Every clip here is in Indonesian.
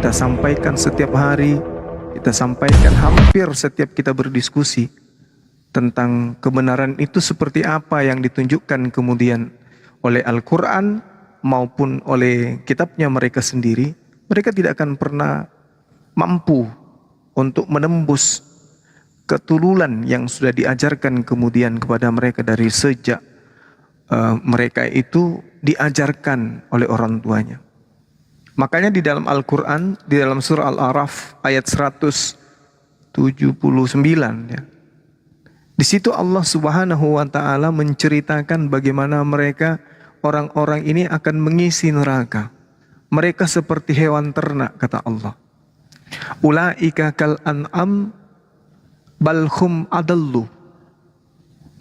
kita sampaikan setiap hari, kita sampaikan hampir setiap kita berdiskusi tentang kebenaran itu seperti apa yang ditunjukkan kemudian oleh Al-Quran maupun oleh kitabnya mereka sendiri. Mereka tidak akan pernah mampu untuk menembus ketululan yang sudah diajarkan kemudian kepada mereka dari sejak mereka itu diajarkan oleh orang tuanya. Makanya di dalam Al-Quran, di dalam surah Al-A'raf ayat 179 ya. Di situ Allah Subhanahu wa taala menceritakan bagaimana mereka orang-orang ini akan mengisi neraka. Mereka seperti hewan ternak, kata Allah. Ulaika kal an'am bal hum adallu.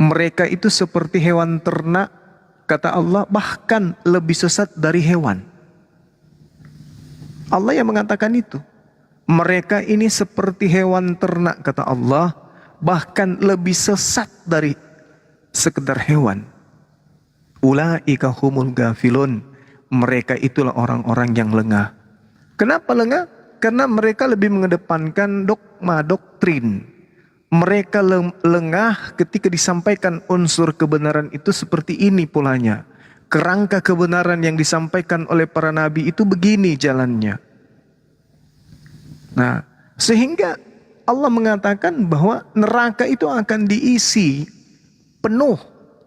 Mereka itu seperti hewan ternak, kata Allah, bahkan lebih sesat dari hewan. Allah yang mengatakan itu. Mereka ini seperti hewan ternak, kata Allah, bahkan lebih sesat dari sekedar hewan. Ulaika humul gafilun. Mereka itulah orang-orang yang lengah. Kenapa lengah? Karena mereka lebih mengedepankan dogma, doktrin. Mereka lengah ketika disampaikan unsur kebenaran itu seperti ini polanya. Kerangka kebenaran yang disampaikan oleh para nabi itu begini jalannya. Nah, sehingga Allah mengatakan bahwa neraka itu akan diisi penuh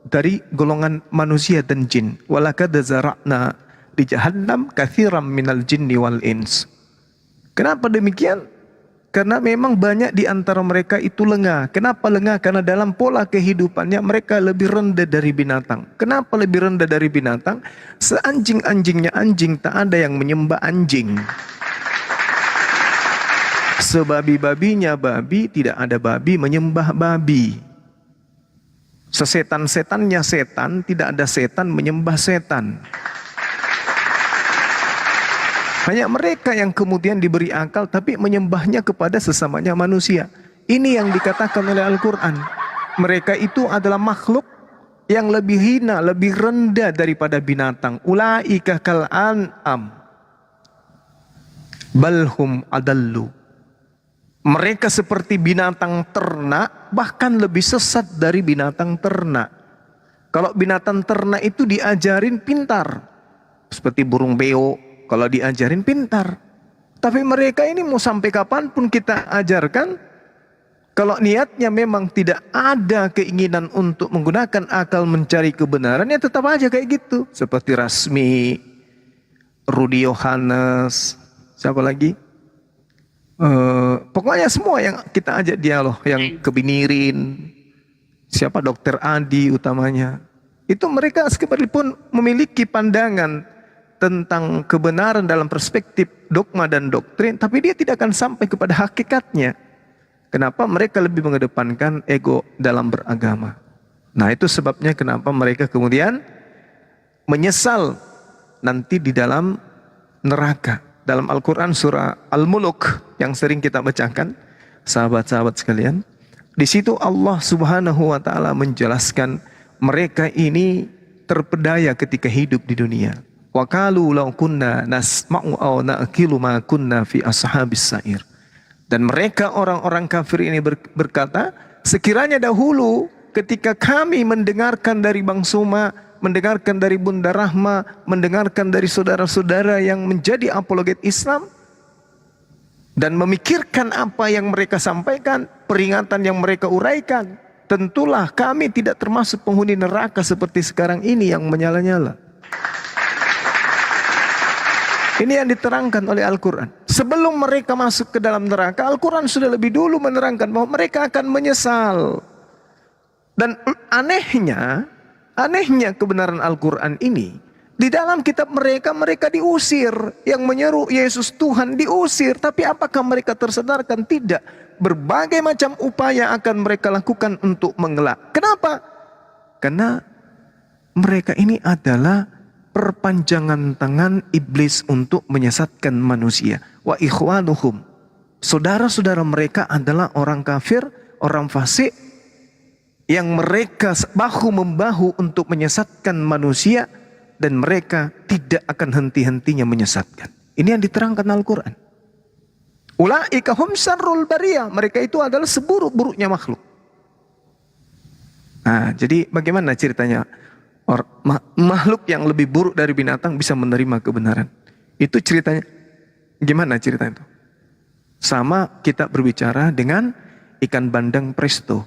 dari golongan manusia dan jin. Walaqad zara'na di jahannam katsiran minal jinni wal ins. Kenapa demikian? Karena memang banyak di antara mereka itu lengah. Kenapa lengah? Karena dalam pola kehidupannya mereka lebih rendah dari binatang. Kenapa lebih rendah dari binatang? Seanjing-anjingnya anjing tak ada yang menyembah anjing. Sebabi-babinya babi tidak ada babi menyembah babi. Sesetan-setannya setan tidak ada setan menyembah setan. Hanya mereka yang kemudian diberi akal tapi menyembahnya kepada sesamanya manusia. Ini yang dikatakan oleh Al-Quran. Mereka itu adalah makhluk yang lebih hina, lebih rendah daripada binatang. Ulaika kal an'am balhum adallu. Mereka seperti binatang ternak, bahkan lebih sesat dari binatang ternak. Kalau binatang ternak itu diajarin pintar, seperti burung beo. Kalau diajarin pintar. Tapi mereka ini mau sampai kapanpun kita ajarkan, kalau niatnya memang tidak ada keinginan untuk menggunakan akal mencari kebenaran, ya tetap aja kayak gitu. Seperti Rasmi, Rudy Yohanes, siapa lagi? Pokoknya semua yang kita ajak dialog, yang kebinirin, siapa Dokter Adi utamanya. Itu mereka sekalipun memiliki pandangan tentang kebenaran dalam perspektif dogma dan doktrin, tapi dia tidak akan sampai kepada hakikatnya. Kenapa? Mereka lebih mengedepankan ego dalam beragama. Nah, itu sebabnya kenapa mereka kemudian menyesal nanti di dalam neraka. Dalam Al-Quran surah Al-Muluk yang sering kita bacakan, sahabat-sahabat sekalian, di situ Allah Subhanahu wa taala menjelaskan mereka ini terpedaya ketika hidup di dunia. Wa qalu law kunna nasma'u aw na'qilu ma kunna fi ashabis sa'ir. Dan mereka orang-orang kafir ini berkata, sekiranya dahulu ketika kami mendengarkan dari Bang Suma, mendengarkan dari Bunda Rahma, mendengarkan dari saudara-saudara yang menjadi apologet Islam, dan memikirkan apa yang mereka sampaikan, peringatan yang mereka uraikan, tentulah kami tidak termasuk penghuni neraka seperti sekarang ini yang menyala-nyala. Ini yang diterangkan oleh Al-Quran. Sebelum mereka masuk ke dalam neraka, Al-Quran sudah lebih dulu menerangkan bahwa mereka akan menyesal. Dan anehnya kebenaran Al-Quran ini, di dalam kitab mereka, mereka diusir. Yang menyeru Yesus Tuhan diusir. Tapi apakah mereka tersadarkan? Tidak. Berbagai macam upaya akan mereka lakukan untuk mengelak. Kenapa? Karena mereka ini adalah perpanjangan tangan iblis untuk menyesatkan manusia. Wa ikhwanuhum. Saudara-saudara mereka adalah orang kafir, orang fasik, yang mereka bahu-membahu untuk menyesatkan manusia, dan mereka tidak akan henti-hentinya menyesatkan. Ini yang diterangkan Al-Quran. Ulaika hum syarrul bariyah. Mereka itu adalah seburuk-buruknya makhluk. Nah, jadi bagaimana ceritanya? Makhluk yang lebih buruk dari binatang bisa menerima kebenaran. Itu ceritanya. Gimana ceritanya itu? Sama kita berbicara dengan ikan bandeng presto.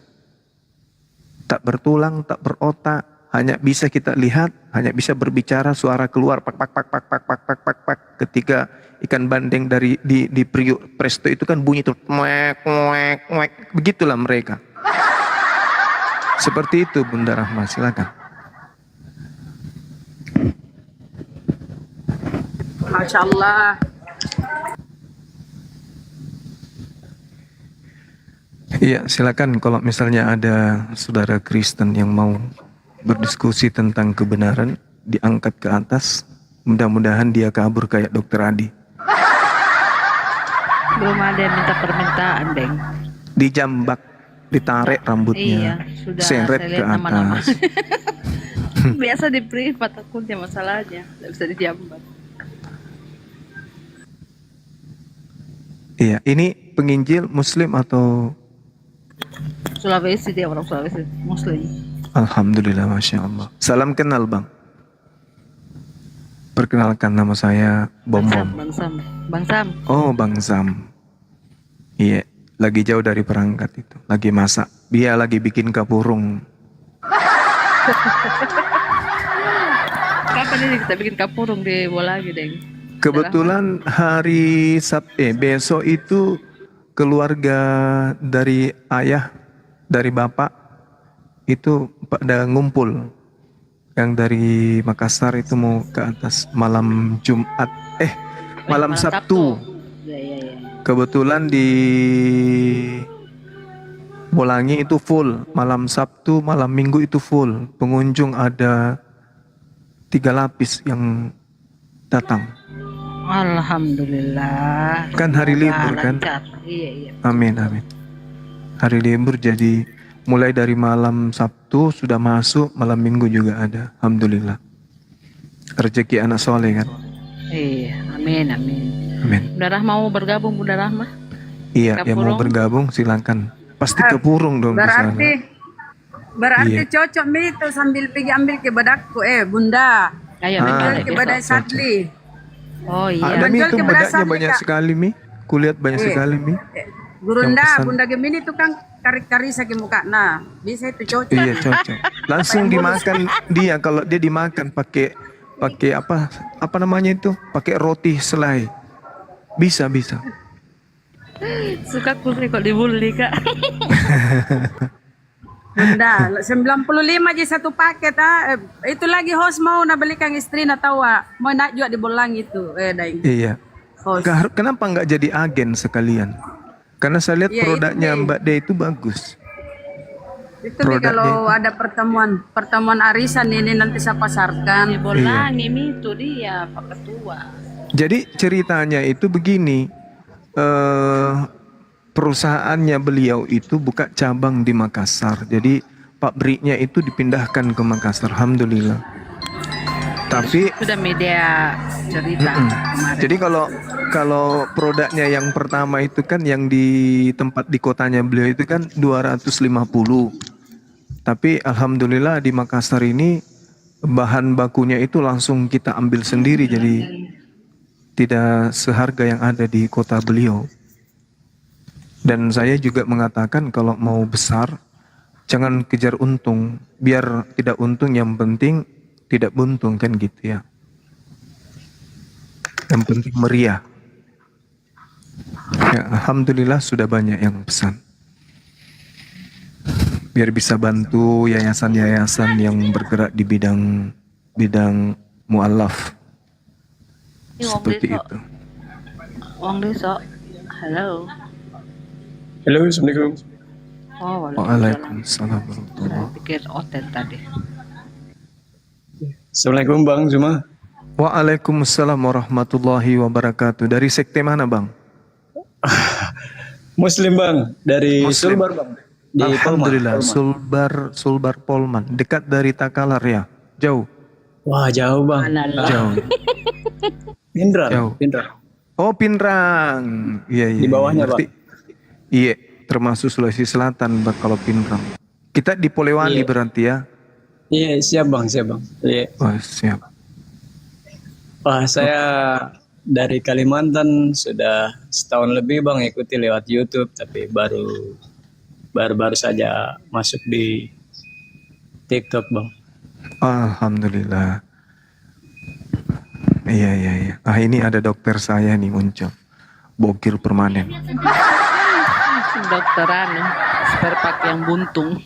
Tak bertulang, tak berotak, hanya bisa kita lihat, hanya bisa berbicara, suara keluar pak pak pak pak pak pak pak pak pak. Ketika ikan bandeng dari di periuk presto itu kan bunyi tuh muek muek muek. Begitulah mereka. Seperti itu Bunda Rahma, silakan. Masya Allah. Iya, silakan kalau misalnya ada saudara Kristen yang mau berdiskusi tentang kebenaran, diangkat ke atas. Mudah-mudahan dia kabur kayak Dokter Adi. Belum ada yang minta permintaan, Deng. Dijambak, ditarik rambutnya, Iya, sudah seret saya ke lihat nama-nama. atas. Biasa di privat takutnya masalahnya, tidak bisa dijambat. Iya, ini penginjil Muslim atau? Sulawesi, dia orang Sulawesi, Muslim. Alhamdulillah, Masya Allah. Salam kenal Bang. Perkenalkan, nama saya Bom Bom. Bang Sam. Bang Sam. Oh, Bang Zam. Iya, lagi jauh dari perangkat itu. Lagi masak. Dia lagi bikin kapurung. Kapan ini kita bikin kapurung di bola lagi, Deng? Kebetulan hari besok itu keluarga dari ayah, dari bapak itu pada ngumpul. Yang dari Makassar itu mau ke atas malam Jumat, malam Sabtu. Ya. Kebetulan di Bolangi itu full, malam Sabtu, malam Minggu itu full. Pengunjung ada 3 lapis yang datang. Alhamdulillah. Kan hari libur kan? Lancar. Iya. Amin, amin. Hari libur jadi mulai dari malam Sabtu sudah masuk, malam Minggu juga ada. Alhamdulillah. Rezeki anak soleh kan? Iya, amin. Amin. Bunda Rahma mau bergabung, Bunda Rahma? Iya, yang mau bergabung silakan. Pasti kepurung dong di sana. Berarti Iya. cocok Mi itu sambil pergi ambil ke badakku, Bunda. Ayo, Ambil ke besok. badai Sadli. Oh iya. Ada Mi Jual itu ke bedaknya Beras banyak Afrika. sekali Mi. Kulihat banyak sekali Mi. Gurunda, Yang pesan. Bunda Gemini itu kan kari-kari sakit muka. Nah, bisa itu cocok. Iya cocok. Langsung dimakan dia, kalau dia dimakan pakai apa namanya itu? Pakai roti selai. Bisa. Suka kursi kok dibully, Kak. Bunda, 95 aja satu paket itu lagi host mau nak belikan istri nak tahu mau nak jual di Bolang itu Daing. Iya. Host. Kenapa nggak jadi agen sekalian? Karena saya lihat Iya, produknya itu Mi. Mbak De itu bagus. Itu Mi, kalau ada pertemuan arisan ini nanti saya Di pasarkan. Bolangi itu dia Pak Ketua. Jadi ceritanya itu begini, perusahaannya beliau itu buka cabang di Makassar. Jadi pabriknya itu dipindahkan ke Makassar. Alhamdulillah. Tapi Sudah media cerita kemarin. jadi kalau produknya yang pertama itu kan yang di tempat di kotanya beliau itu kan 250. Tapi alhamdulillah di Makassar ini bahan bakunya itu langsung kita ambil sendiri, jadi tidak seharga yang ada di kota beliau. Dan saya juga mengatakan kalau mau besar jangan kejar untung, biar tidak untung, yang penting tidak buntung, kan gitu ya. Yang penting meriah. Ya, alhamdulillah sudah banyak yang pesan. Biar bisa bantu yayasan-yayasan yang bergerak di bidang mu'alaf. Seperti itu. Wong Deso. Halo. Halo, Assalamualaikum. Oh, Waalaikumsalam Saya warahmatullahi. pikir Oten tadi. Assalamualaikum Bang Zuma. Waalaikumsalam warahmatullahi wabarakatuh. Dari sekte mana Bang? Muslim Bang, dari Muslim. Sulbar Bang. Di Alhamdulillah, Polman. Sulbar Polman, dekat dari Takalar ya? Jauh? Wah, jauh Bang. Analah. Jauh. Pindra, Jauh. Pindra. Oh, Pinrang. Iya, iya. Di bawahnya, Berarti, iya, termasuk Sulawesi Selatan kalau Pinrang. Kita di Polewali Iya. berarti ya. Iya, siap bang, siap bang. Iya. Oh, siap. Wah, saya dari Kalimantan sudah setahun lebih bang ikuti lewat YouTube, tapi baru saja masuk di TikTok bang. Alhamdulillah. Iya, iya, iya. Ah, ini ada dokter saya nih muncul. Bokir permanen. Dokteran, spare part yang buntung.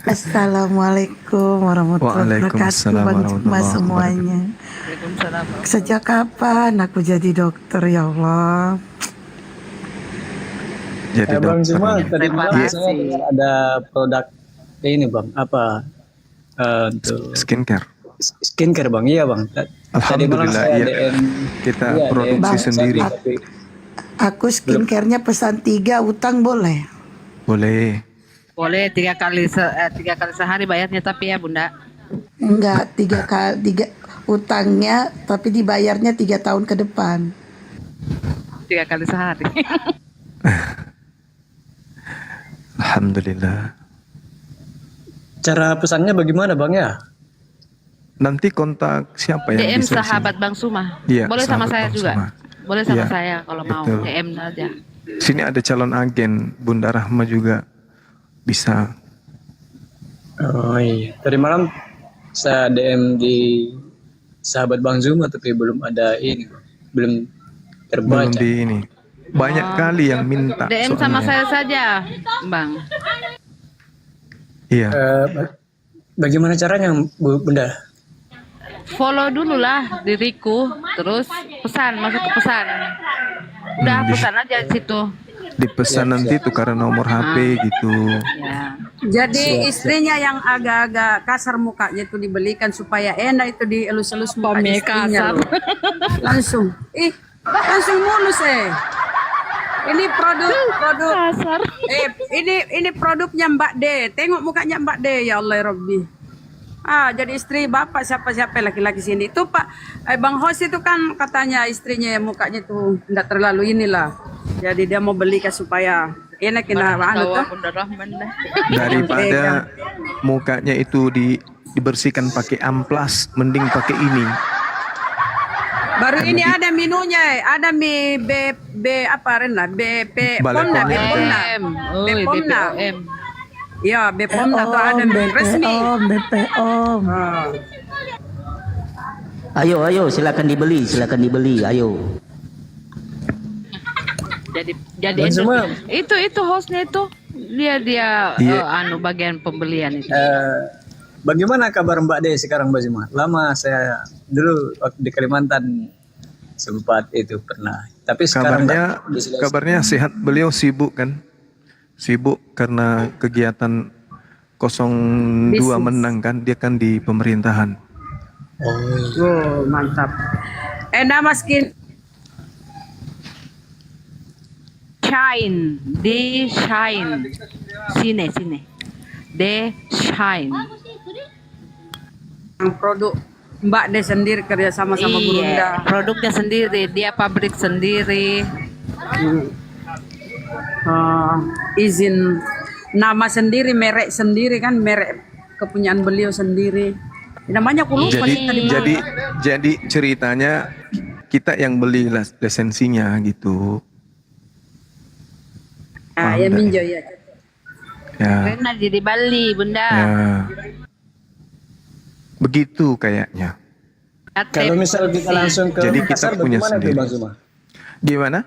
Assalamualaikum warahmatullahi wabarakatuh. Waalaikumsalam Bang Juma warahmatullahi semuanya. Waalaikumsalam. Sejak kapan aku jadi dokter ya Allah? Jadi Bang dokter. Zuma, ini. tadi malam Iya. saya dengar ada produk ini bang, apa untuk Skincare. skincare bang, iya bang. Tadi malam Alhamdulillah, saya iya. DM, Kita iya, produksi Bang, sendiri. tapi Aku skincare-nya pesan 3, utang boleh? Boleh. Boleh 3 kali sehari bayarnya tapi ya Bunda. Enggak, 3 utangnya tapi dibayarnya 3 tahun ke depan. 3 kali sehari. Alhamdulillah. cara pesannya bagaimana bang ya? Nanti kontak siapa yang DM bisa sahabat Bang Suma. Iya, Boleh sama sahabat saya Bang juga. Suma. Boleh sama Iya, saya kalau mau betul. DM aja. Sini ada calon agen Bunda Rahma juga bisa. Oh iya. Tadi malam saya DM di sahabat Bang Zuma tapi belum ada ini, belum Belum terbaca. di ini. Banyak kali yang minta. DM sama soalnya. saya saja, Bang. Iya. Bagaimana caranya Bunda? Follow dulu lah diriku, terus pesan, masuk ke pesan. Udah pesan aja di situ. Dipesan nanti tukar nomor HP gitu. Ya. Jadi istrinya yang agak-agak kasar mukanya itu dibelikan supaya enak itu dielus-elus muka Pame istrinya kasar. loh. Langsung. Langsung mulus Ini produk Kasar. ini produknya Mbak D. Tengok mukanya Mbak D, ya Allah ya Rabbi. Jadi istri bapak siapa-siapa laki-laki sini itu Pak Bang Hos itu kan katanya istrinya yang mukanya tuh enggak terlalu inilah. Jadi dia mau belikan supaya enak kena anu tuh. Bunda Rahman dah. Daripada mukanya itu dibersihkan pakai amplas, mending pakai ini. Baru ini ada minunya, ada mie B apa Ren lah, BP Balai Pomna, B Pomna. Pomna. Oi, B Pomna. BPOM. Ya, B Pomna atau ada mie resmi. BPOM. Ah. Ayo, silakan dibeli, ayo. Jadi Bang Zuma. itu hostnya itu dia Iya. bagian pembelian itu. Bagaimana kabar Mbak De sekarang Mbak Zuma? Lama saya dulu waktu di Kalimantan sempat itu pernah. Tapi sekarang Kabarnya sehat. Beliau sibuk kan? Sibuk karena kegiatan 02 Bisnis. menang kan, dia kan di pemerintahan. Oh, mantap. Nama skin Shine, di Shine. Sini. De Shine. produk Mbak D sendiri kerja sama sama Gurunda. Iya, produknya sendiri, dia pabrik sendiri. Izin nama sendiri, merek sendiri kan, merek kepunyaan beliau sendiri. Namanya aku lupa Jadi nih tadi malam. jadi ceritanya kita yang beli lisensinya gitu. Ya minjo ya. Ya. Karena di Bali, Bunda. Ya. Begitu kayaknya. kalau misal kita langsung ke Jadi kita Makassar punya bagaimana tuh sendiri. Bang Zuma? Gimana?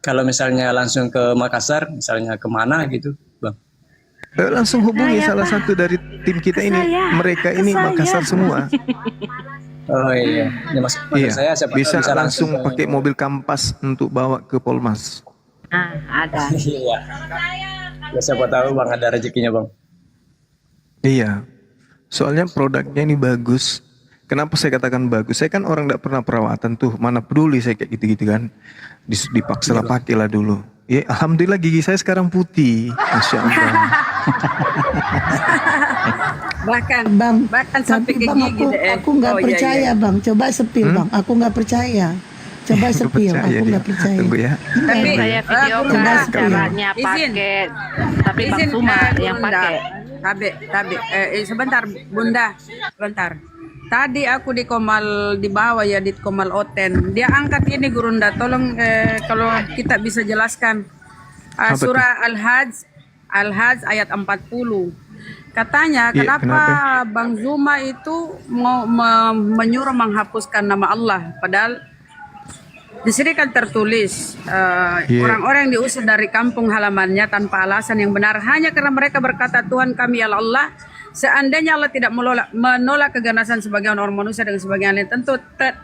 Kalau misalnya langsung ke Makassar, misalnya kemana gitu, Bang? Langsung hubungi salah satu dari tim kita ini. Mereka ini Makassar semua. Oh iya, ini maksud saya siapa tahu Bisa langsung ke- pakai mobil kampas untuk bawa ke Polmas. Ada. Iya. Ya, siapa tahu Bang ada rezekinya Bang. Iya. Soalnya produknya ini bagus. Kenapa saya katakan bagus? Saya kan orang tidak pernah perawatan tuh. Mana peduli saya kayak gitu-gitu kan. Dipaksa lah pakai lah dulu. Ya, alhamdulillah gigi saya sekarang putih. Masya Allah. Bahkan sampai ke Bang, gigi. aku nggak percaya Bang. Coba sepil Bang. Aku nggak percaya. Coba sepil, Percaya aku dia. nggak percaya. Tunggu ya. Tapi Saya videokan Gurunda, caranya izin. pakai, tapi Bang izin Suma yang Gurunda. pakai. Tabe, sebentar Bunda, sebentar. Tadi aku di Komal di bawah ya, di Komal Oten. Dia angkat ini Gurunda, tolong kalau kita bisa jelaskan. Apa tuh? Surah Al-Hajj ayat 40. Katanya Iya, kenapa kenapa? Bang Zuma itu mau menyuruh menghapuskan nama Allah, padahal di sini kan tertulis Iya. orang-orang yang diusir dari kampung halamannya tanpa alasan yang benar hanya karena mereka berkata Tuhan kami ialah Allah. Seandainya Allah tidak menolak keganasan sebagian orang manusia dengan sebagian lain, tentu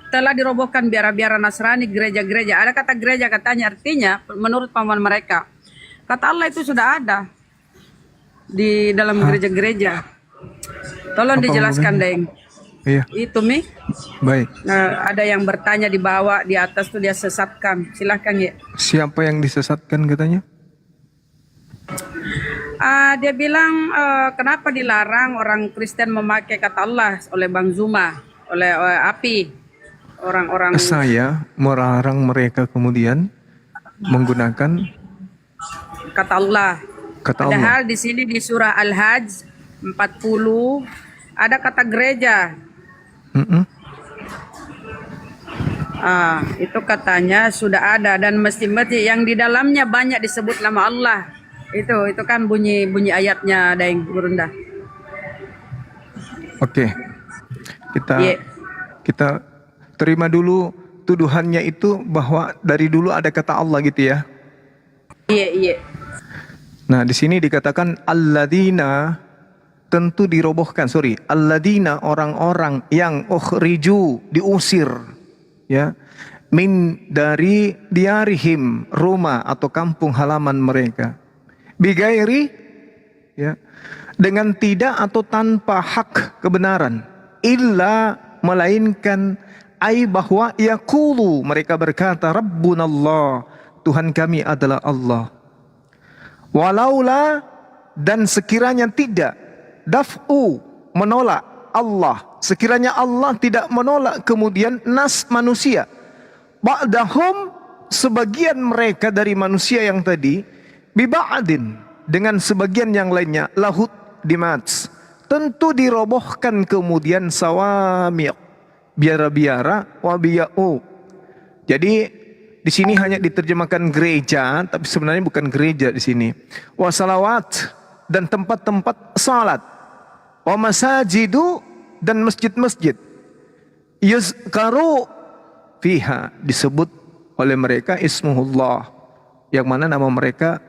telah dirobohkan biara-biara Nasrani, gereja-gereja. Ada kata gereja katanya artinya menurut pahaman mereka. Kata Allah itu sudah ada di dalam gereja-gereja. Tolong Apa dijelaskan, Deng. Iya, Itu Mi. baik. Nah, ada yang bertanya di bawah, di atas tuh dia sesatkan. Silahkan ya. Siapa yang disesatkan katanya? Dia bilang kenapa dilarang orang Kristen memakai kata Allah oleh Bang Zuma, oleh API, orang-orang Saya melarang mereka kemudian menggunakan kata Allah. kata Allah. Padahal di sini di surah Al-Hajj 40 ada kata gereja. Mm-mm. Itu katanya sudah ada dan mesti yang di dalamnya banyak disebut nama Allah. Itu kan bunyi ayatnya Daeng Gurunda. Oke. Kita Iya. kita terima dulu tuduhannya itu bahwa dari dulu ada kata Allah gitu ya. Iya. Nah, di sini dikatakan alladzina, tentu dirobohkan, alladzina, orang-orang yang ukhriju, diusir ya, min dari diarihim, rumah atau kampung halaman mereka. Bigairi ya, dengan tidak atau tanpa hak kebenaran, illa, melainkan ai bahwa yaqulu, mereka berkata Rabbunallah, Tuhan kami adalah Allah. Walaula, dan sekiranya tidak, daf'u, menolak Allah, sekiranya Allah tidak menolak kemudian nas manusia, ba'dahum, sebagian mereka dari manusia yang tadi, biba'adin, dengan sebagian yang lainnya, lahut, dimats, tentu dirobohkan kemudian sawami', biara-biara, wabiya'u. Jadi di sini hanya diterjemahkan gereja, tapi sebenarnya bukan gereja di sini. Wasalawat, dan tempat-tempat salat. Wa masajidu, dan masjid-masjid. Yuzkaru fiha, disebut oleh mereka ismuhullah, yang mana nama mereka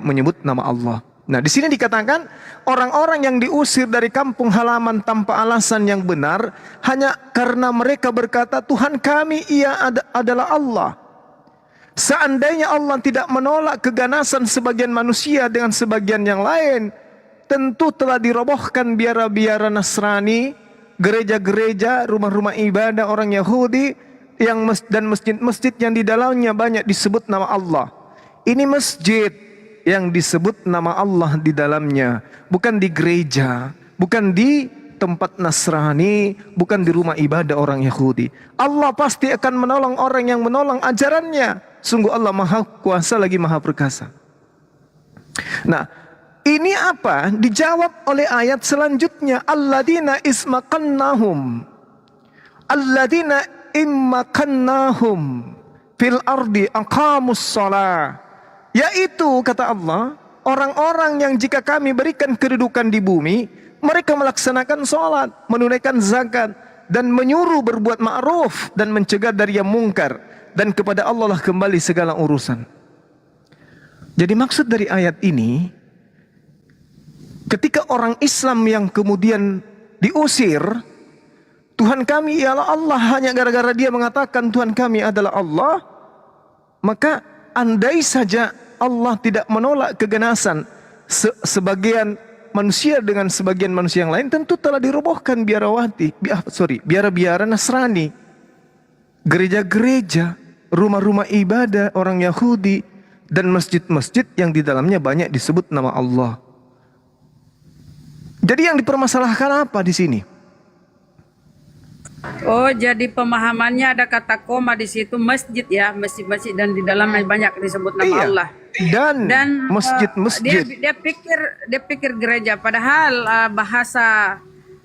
menyebut nama Allah. Nah, di sini dikatakan orang-orang yang diusir dari kampung halaman tanpa alasan yang benar hanya karena mereka berkata Tuhan kami adalah Allah. Seandainya Allah tidak menolak keganasan sebagian manusia dengan sebagian yang lain, tentu telah dirobohkan biara-biara Nasrani, gereja-gereja, rumah-rumah ibadah orang Yahudi dan masjid-masjid yang di dalamnya banyak disebut nama Allah. Ini masjid yang disebut nama Allah di dalamnya, bukan di gereja, bukan di tempat Nasrani, bukan di rumah ibadah orang Yahudi. Allah pasti akan menolong orang yang menolong ajarannya. Sungguh Allah Maha Kuasa lagi Maha Perkasa. Nah, ini apa? Dijawab oleh ayat selanjutnya, alladzina ismakannahum, alladzina immakannahum fil ardi aqamus shalah. Yaitu kata Allah, orang-orang yang jika kami berikan kedudukan di bumi, mereka melaksanakan sholat, menunaikan zakat, dan menyuruh berbuat ma'ruf dan mencegah dari yang mungkar, dan kepada Allah lah kembali segala urusan. Jadi maksud dari ayat ini, ketika orang Islam yang kemudian diusir, Tuhan kami ialah Allah, hanya gara-gara dia mengatakan Tuhan kami adalah Allah, maka andai saja Allah tidak menolak keganasan sebagian manusia dengan sebagian manusia yang lain, tentu telah dirobohkan biara-biara Nasrani, gereja-gereja, rumah-rumah ibadah orang Yahudi, dan masjid-masjid yang di dalamnya banyak disebut nama Allah. Jadi yang dipermasalahkan apa di sini? Oh, jadi pemahamannya ada kata koma di situ masjid ya, masjid-masjid dan di dalamnya banyak disebut nama Iya. Allah. Dan Dan masjid-masjid. dia pikir gereja, padahal bahasa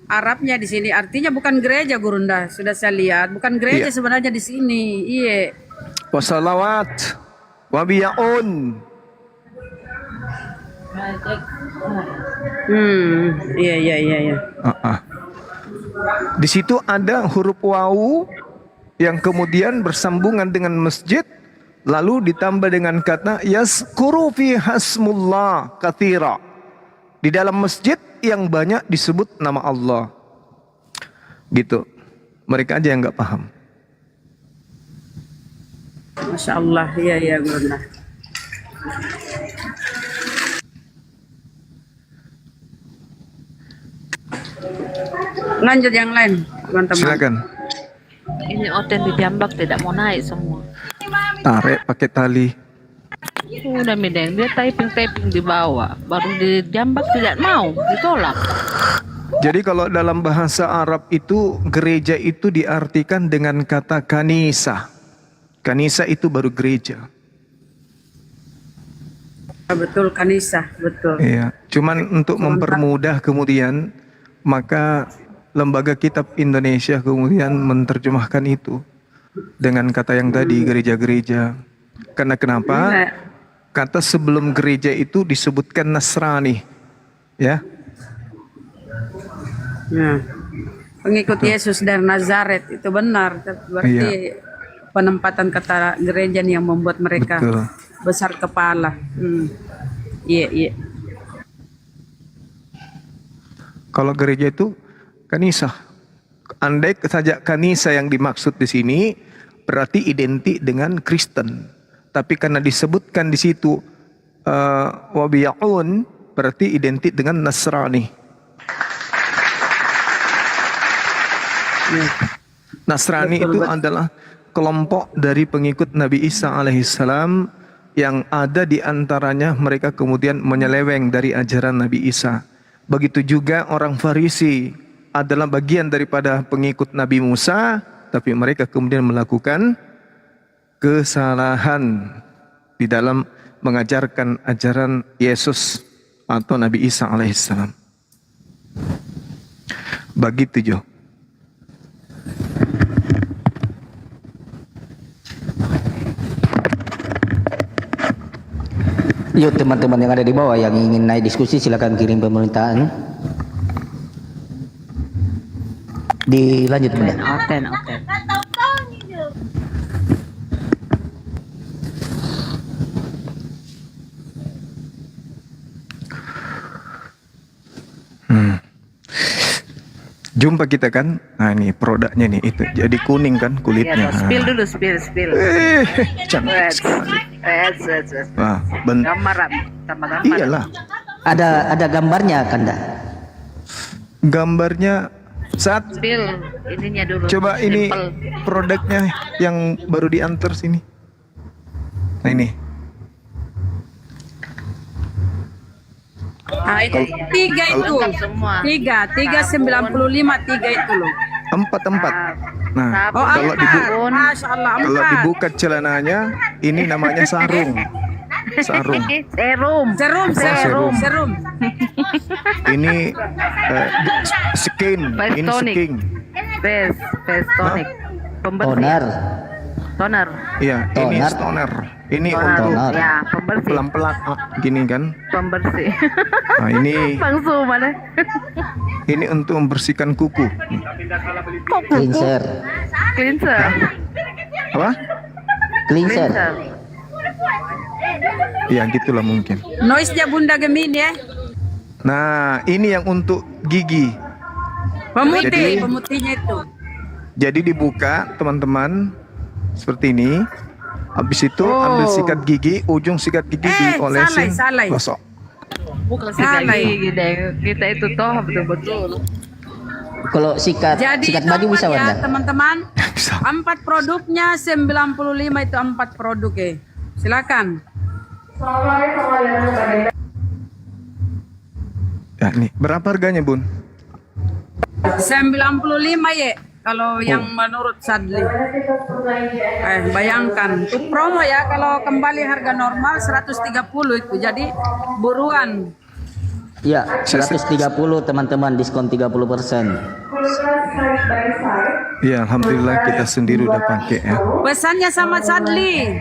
Arabnya di sini artinya bukan gereja, Gurunda. Sudah saya lihat, bukan gereja Iya. sebenarnya di sini. Iya. Wassalawat wabiyaun. Iya. Di situ ada huruf wawu yang kemudian bersambungan dengan masjid, lalu ditambah dengan kata yazkuru fi hasmullah katsira. Di dalam masjid yang banyak disebut nama Allah. Gitu. Mereka aja yang nggak paham. Masya Allah, iya Gurunda. Lanjut yang lain, teman-teman. Silakan. Ini Oten di Jambak tidak mau naik semua. Tarik pakai tali. Udah Mideng, dia typing di bawah. Baru di Jambak tidak mau, ditolak. Jadi kalau dalam bahasa Arab itu gereja itu diartikan dengan kata kanisa. Kanisa itu baru gereja. Betul, Kanisa, betul. Iya. Cuman untuk mempermudah kemudian maka Lembaga Kitab Indonesia kemudian menerjemahkan itu dengan kata yang tadi gereja-gereja. Karena kenapa? Kata sebelum gereja itu disebutkan Nasrani. Ya. Nah, pengikut Yesus dari Nazaret itu benar. Berarti penempatan kata gereja nih yang membuat mereka Betul. besar kepala. Iya. Kalau gereja itu kanisa. Andai saja kanisa yang dimaksud di sini berarti identik dengan Kristen. Tapi karena disebutkan di situ wabiyaun berarti identik dengan Nasrani. Nasrani itu adalah kelompok dari pengikut Nabi Isa alaihissalam yang ada di antaranya mereka kemudian menyeleweng dari ajaran Nabi Isa. Begitu juga orang Farisi adalah bagian daripada pengikut Nabi Musa, tapi mereka kemudian melakukan kesalahan di dalam mengajarkan ajaran Yesus atau Nabi Isa alaihissalam. Begitu Jo. Yuk teman-teman yang ada di bawah yang ingin naik diskusi silakan kirim pemerintahan. Dilanjut Bunda. Oten. Jumpa kita kan, nah ini produknya nih itu jadi kuning kan kulitnya. Iya, spill dulu, spill. Cantik sekali. Wah, Gambar, tambah gambar. iyalah. Ada gambarnya Kanda. Gambarnya saat Spill ininya dulu. coba ini Simple. produknya yang baru diantar sini. Nah ini. Nah, itu tiga itu. Lengkap semua. Tiga 95 tiga itu loh. Empat. Nah, Sabun. kalau Empat. Masya Allah, kalau empat. dibuka celananya, ini namanya sarung. Sarung. Serum. Ini skin. Face Ini tonic. skin. Face tonic. Pembersih. Toner. Iya, ini Toner. stoner. Ini Toner. untuk Toner. Ya, pembersih. pelan-pelan gini kan. Pembersih. Nah, ini Langsung mana? ini untuk membersihkan kuku. Kok kuku? Cleanser. Cleanser. Apa? Cleanser. Ya, gitulah mungkin. Noise-nya Bunda Gemini ya. Nah, ini yang untuk gigi. Pemutih, Jadi- pemutihnya itu. Jadi dibuka teman-teman seperti ini. Habis itu Oh. ambil sikat gigi, ujung sikat gigi diolesin, salai. gosok. Bukan Salah gigi deh. Kita itu toh betul-betul. Kalau sikat Jadi baju bisa total ya Wanda. teman-teman. Bisa. 4 produknya 95 itu 4 produk ya. Silakan. Ya, nih, berapa harganya, Bun? 95 ya. kalau yang menurut Sadli. Bayangkan, itu promo ya, kalau kembali harga normal 130 itu, jadi buruan. Ya, 130 teman-teman, diskon 30%. Ya, alhamdulillah kita sendiri udah pakai ya. Pesannya sama Sadli.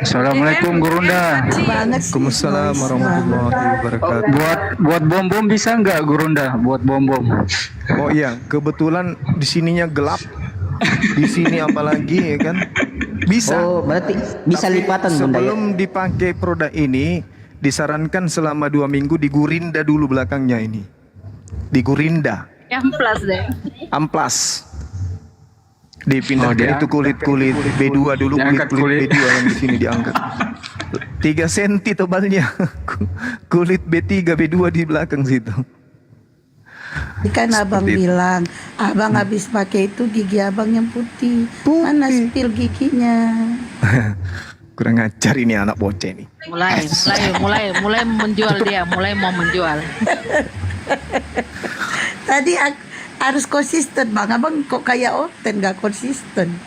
Assalamualaikum Gurunda. Banget sih. Waalaikumsalam warahmatullahi wabarakatuh. Buat bom-bom bisa nggak Gurunda? Buat bom-bom. Oh iya, kebetulan di sininya gelap. Di sini apalagi ya kan? Bisa. Oh, berarti bisa Tapi lipatan Bunda ya? sebelum dipakai produk ini, disarankan selama 2 minggu digurinda dulu belakangnya ini. Digurinda, Yang plus deh. amplas. Dipindah diangkat. itu kulit-kulit B2 dulu, Diangkat kulit kulit. B2 yang di sini diangkat. 3 cm tebalnya. Kulit B3, B2 di belakang situ. Kan abang Seperti itu. bilang, abang habis pakai itu gigi abang yang putih. Mana spill giginya? Kurang ajar ini anak bocah ini. Mulai menjual dia, mulai mau menjual. Tadi harus konsisten bang, abang kok kayak Oten gak konsisten.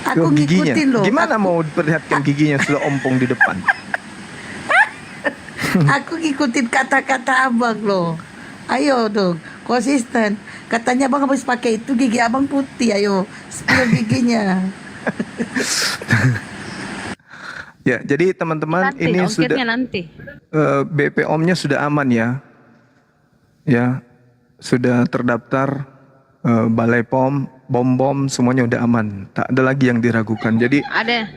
Aku Loh, giginya. ngikutin loh. Gimana mau perlihatkan giginya sudah ompong di depan? Aku ngikutin kata-kata abang loh. Ayo dong, konsisten. Katanya abang habis pakai itu gigi abang putih. Ayo, spill giginya. Ya, jadi teman-teman Nanti, ini ongkirnya sudah nanti. BPOM-nya sudah aman ya. Ya, sudah terdaftar Balai POM, bom-bom semuanya udah aman. Tak ada lagi yang diragukan. Jadi Ada.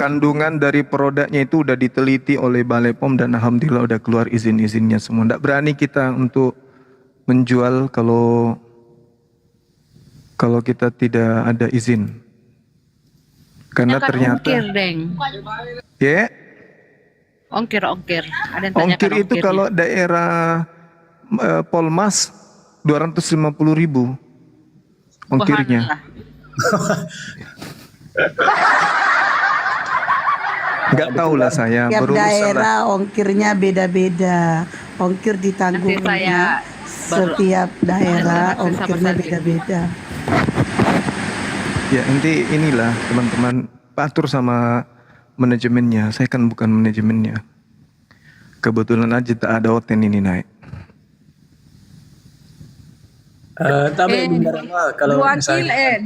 kandungan dari produknya itu udah diteliti oleh Balai POM dan alhamdulillah udah keluar izin-izinnya semua. Nggak berani kita untuk menjual kalau kita tidak ada izin. Karena Tanyakan ternyata ongkir, Deng. ya, Ongkir. Ada yang tanyakan ongkir itu ongkirnya. kalau daerah Polmas 250.000 ongkirnya. Nggak tahu lah saya, Tiap berurusan lah. daerah ongkirnya beda-beda. Ongkir ditanggung Nanti saya setiap daerah Sama ongkirnya Sadli. beda-beda. Ya nanti inilah teman-teman atur sama manajemennya. Saya kan bukan manajemennya. Kebetulan aja tak ada Oten ini naik. Tapi Bunda Rama, kalau 2 misalnya kilo,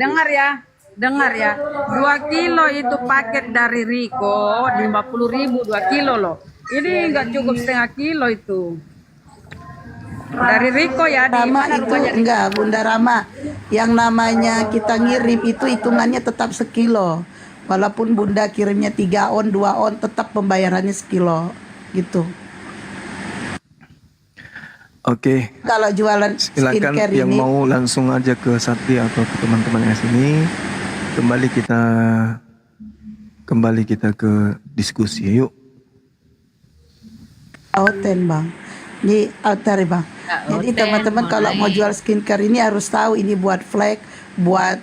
dengar ya. 2 kilo itu paket dari Riko 50.000 2 kilo loh. Ini enggak cukup setengah kilo itu. Dari Riko ya, di Rama mana itu rumahnya Riko? enggak, Bunda Rama. Yang namanya kita ngirim itu hitungannya tetap sekilo. Walaupun Bunda kirimnya 3 on, 2 on, tetap pembayarannya sekilo. Gitu. Oke, Kalau jualan silakan skincare yang ini, mau langsung aja ke Satri atau ke teman-teman yang sini. Kembali kita ke diskusi. Yuk. Oten bang. Ini outer bang. Jadi Oten, teman-teman kalau mau jual skincare ini harus tahu ini buat flek, buat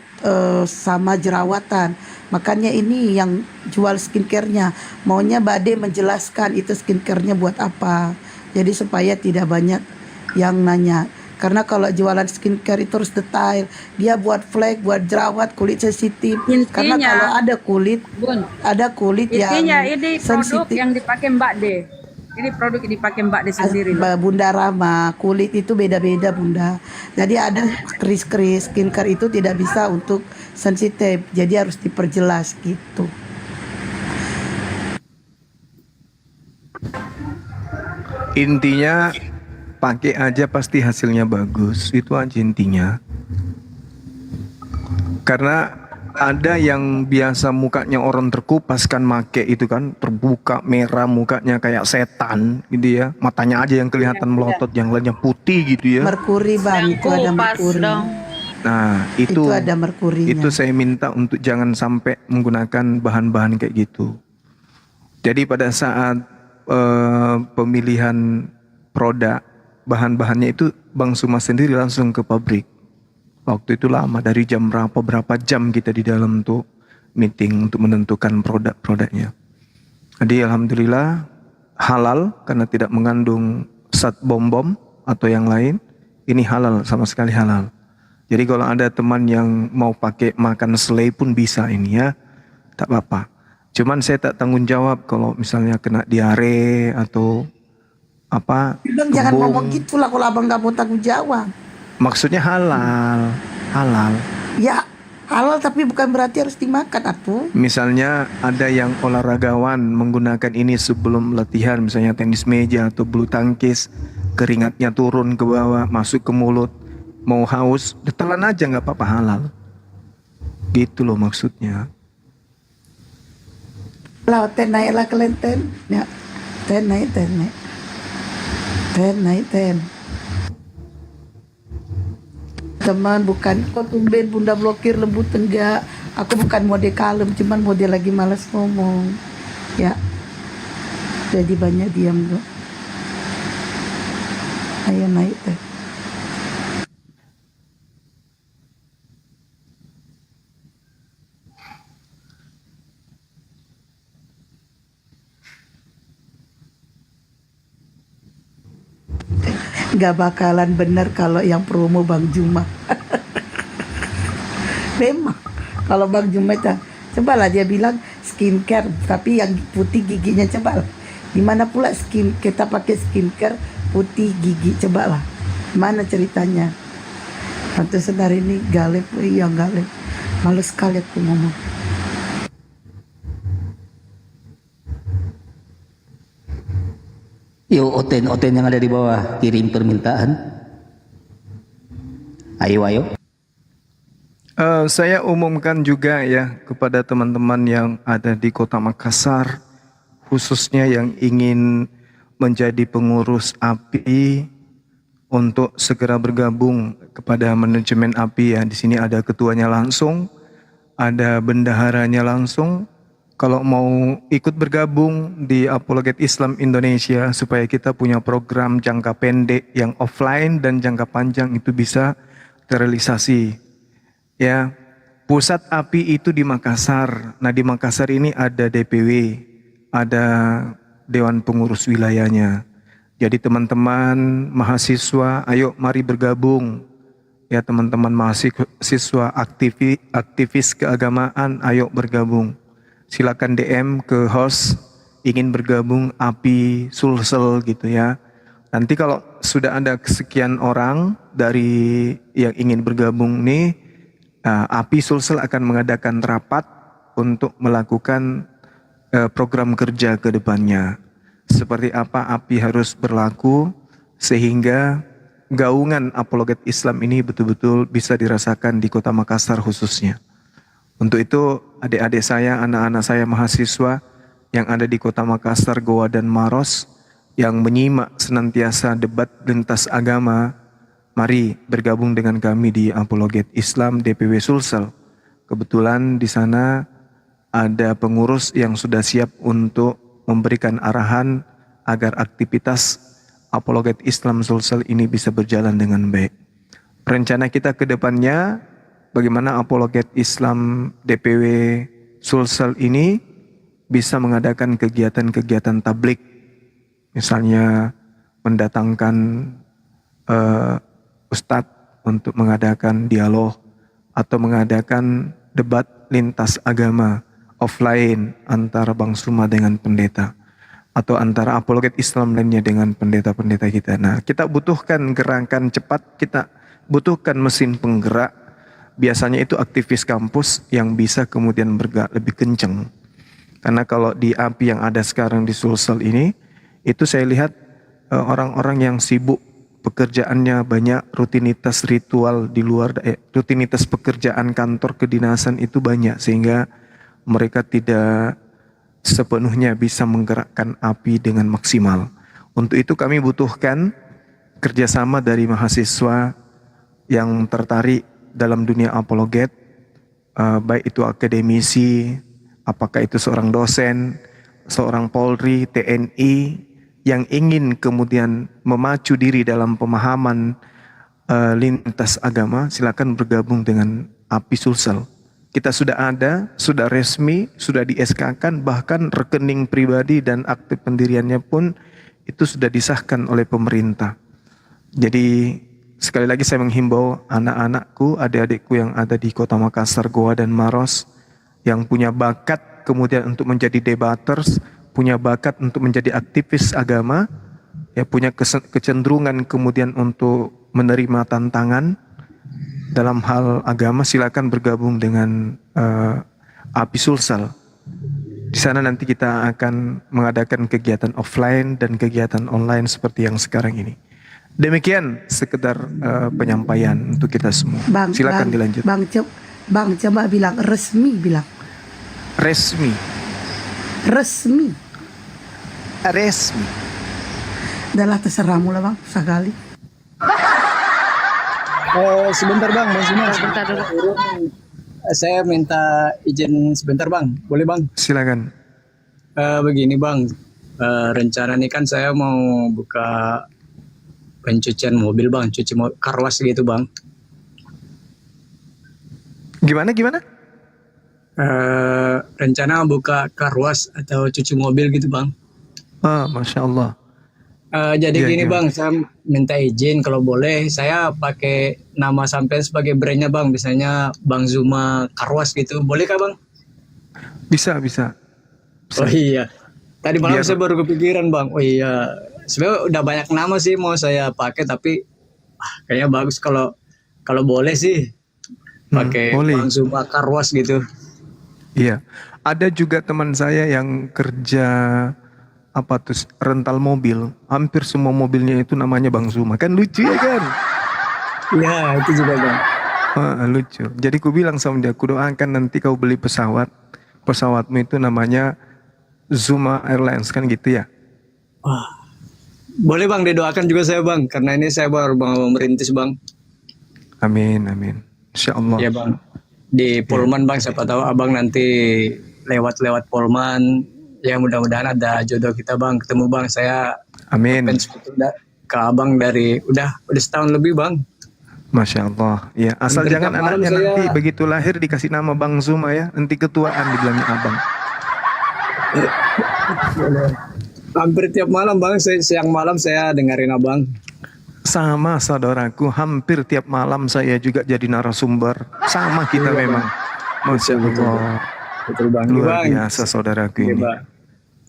sama jerawatan. Makanya ini yang jual skincare-nya maunya Bade menjelaskan itu skincare-nya buat apa. Jadi supaya tidak banyak yang nanya. Karena kalau jualan skincare itu harus detail. Dia buat flek, buat jerawat, kulit sensitif. Karena Intinya, kalau Bun, ada kulit intinya yang ini produk sensitif. yang dipakai Mbak De. Ini produk yang dipakai Mbak De sendiri loh. Bunda Rama, kulit itu beda-beda Bunda. Jadi ada kris-kris, skincare itu tidak bisa untuk sensitif. Jadi harus diperjelas gitu. Intinya pakai aja pasti hasilnya bagus. Itu aja intinya. Karena ada yang biasa mukanya orang terkupas kan make itu kan terbuka merah mukanya kayak setan gitu ya, matanya aja yang kelihatan melotot, yang lainnya putih gitu ya. Merkuri bang, itu ada Kupas merkuri. dong. Nah Itu ada merkurinya. itu saya minta untuk jangan sampai menggunakan bahan-bahan kayak gitu. Jadi pada saat pemilihan produk bahan-bahannya itu Bang Suma sendiri langsung ke pabrik. Waktu itu lama, dari jam berapa jam kita di dalam tuh meeting untuk menentukan produk-produknya. Jadi alhamdulillah halal karena tidak mengandung zat bom-bom atau yang lain. Ini halal, sama sekali halal. Jadi kalau ada teman yang mau pakai makan selai pun bisa ini ya, tak apa-apa. Cuman saya tak tanggung jawab kalau misalnya kena diare atau apa, Bilang jangan ngomong kembung. gitu lah kalau abang nggak mau tanggung jawab. Maksudnya halal, halal. Ya halal tapi bukan berarti harus dimakan atuh. Misalnya ada yang olahragawan menggunakan ini sebelum latihan, misalnya tenis meja atau bulu tangkis, keringatnya turun ke bawah, masuk ke mulut, mau haus, ditelan aja nggak apa-apa, halal. Gitu loh maksudnya. Lah ten naik lah kalian ten. Ya ten naik ten naik. Ten naik ten. Teman bukan kok tumben bunda blokir lembut enggak. Aku bukan mode kalem, cuman mode lagi malas ngomong. Ya. Jadi banyak diam tuh. Ayo naik teh. Gak bakalan bener kalau yang promo Bang Juma. Memang kalau Bang Juma itu cobalah dia bilang skincare tapi yang putih giginya cobalah. Gimana pula kita pakai skincare putih gigi cobalah. Mana ceritanya? Nanti sedar ini galep, iya galep. Males sekali aku ngomong. Yuk Oten yang ada di bawah kirim permintaan. Ayo ayo. Saya umumkan juga ya kepada teman-teman yang ada di Kota Makassar, khususnya yang ingin menjadi pengurus API untuk segera bergabung kepada manajemen API ya. Di sini ada ketuanya langsung, ada bendaharanya langsung. Kalau mau ikut bergabung di Apologet Islam Indonesia supaya kita punya program jangka pendek yang offline dan jangka panjang itu bisa terrealisasi. Ya, pusat API itu di Makassar. Nah, di Makassar ini ada DPW, ada Dewan Pengurus Wilayahnya. Jadi teman-teman mahasiswa, ayo mari bergabung. Ya teman-teman mahasiswa aktivis keagamaan, ayo bergabung. Silakan DM ke host ingin bergabung API Sulsel gitu ya. Nanti kalau sudah ada sekian orang dari yang ingin bergabung nih, API Sulsel akan mengadakan rapat untuk melakukan program kerja ke depannya. Seperti apa API harus berlaku sehingga gaungan apologet Islam ini betul-betul bisa dirasakan di Kota Makassar khususnya. Untuk itu adik-adik saya, anak-anak saya mahasiswa yang ada di Kota Makassar, Goa dan Maros yang menyimak senantiasa debat lintas agama, mari bergabung dengan kami di Apologet Islam DPW Sulsel. Kebetulan di sana ada pengurus yang sudah siap untuk memberikan arahan agar aktivitas Apologet Islam Sulsel ini bisa berjalan dengan baik. Rencana kita ke depannya, bagaimana Apologet Islam DPW Sulsel ini bisa mengadakan kegiatan-kegiatan tablik, misalnya mendatangkan ustadz untuk mengadakan dialog atau mengadakan debat lintas agama offline antara Bang Suma dengan pendeta atau antara apologet Islam lainnya dengan pendeta-pendeta kita. Nah, kita butuhkan gerakan cepat, kita butuhkan mesin penggerak. Biasanya itu aktivis kampus yang bisa kemudian bergerak lebih kenceng. Karena kalau di API yang ada sekarang di Sulsel ini, itu saya lihat orang-orang yang sibuk pekerjaannya banyak, rutinitas ritual di luar, rutinitas pekerjaan kantor kedinasan itu banyak, sehingga mereka tidak sepenuhnya bisa menggerakkan API dengan maksimal. Untuk itu kami butuhkan kerjasama dari mahasiswa yang tertarik dalam dunia apologet, baik itu akademisi, apakah itu seorang dosen, seorang Polri, TNI, yang ingin kemudian memacu diri dalam pemahaman lintas agama, silakan bergabung dengan API Sulsel. Kita sudah ada, sudah resmi, sudah di SK-kan, bahkan rekening pribadi dan akte pendiriannya pun itu sudah disahkan oleh pemerintah. Jadi sekali lagi saya menghimbau anak-anakku, adik-adikku yang ada di Kota Makassar, Goa dan Maros, yang punya bakat kemudian untuk menjadi debaters, punya bakat untuk menjadi aktivis agama, ya punya kecenderungan kemudian untuk menerima tantangan dalam hal agama, silakan bergabung dengan API Sulsel. Di sana nanti kita akan mengadakan kegiatan offline dan kegiatan online seperti yang sekarang ini. Demikian sekedar penyampaian untuk kita semua. Silakan dilanjut. Bang, coba bilang resmi, bilang. Resmi. Resmi. Resmi. Adalah terserahmu lah bang, sekali. Sebentar bang, Sebentar dulu. saya minta izin sebentar bang, boleh bang? Silakan. Begini bang, rencana nih kan saya mau buka pencucian mobil bang, car wash gitu bang. Gimana? Rencana buka car wash atau cuci mobil gitu bang. Masya Allah. Jadi Iya, gini iya. bang, saya minta izin kalau boleh saya pakai nama sampai sebagai brandnya bang, misalnya Bang Zuma Car Wash gitu, boleh kah bang? Bisa. Oh iya, tadi malam Biar- saya baru kepikiran bang. Oh iya, sebenarnya udah banyak nama sih mau saya pakai, tapi kayaknya bagus kalau boleh sih pakai boleh. Bang Zuma Car Wash gitu. Iya. Ada juga teman saya yang kerja rental mobil. Hampir semua mobilnya itu namanya Bang Zuma. Kan lucu ya kan? Iya itu juga bang. Lucu. Jadi ku bilang sama dia, ku doakan nanti kau beli pesawat. Pesawatmu itu namanya Zuma Airlines kan gitu ya? Boleh bang, didoakan juga saya bang, karena ini saya baru bang merintis bang. Amin. Insya Allah. Iya bang, di Polman bang, siapa tahu abang nanti lewat Polman, ya mudah-mudahan ada jodoh kita bang, ketemu bang. Saya Amin. fans ke abang dari udah setahun lebih bang. Masya Allah. Ya, asal Hampir jangan tiap malam anaknya saya- nanti begitu lahir dikasih nama Bang Zuma ya. Nanti ketuaan dibilangnya abang. Hampir tiap malam bang, siang malam saya dengerin abang. Sama saudaraku, hampir tiap malam saya juga jadi narasumber. Sama kita memang. Masya Allah. Betul bang. Luar Bang. biasa saudaraku Iya, ini. Bang.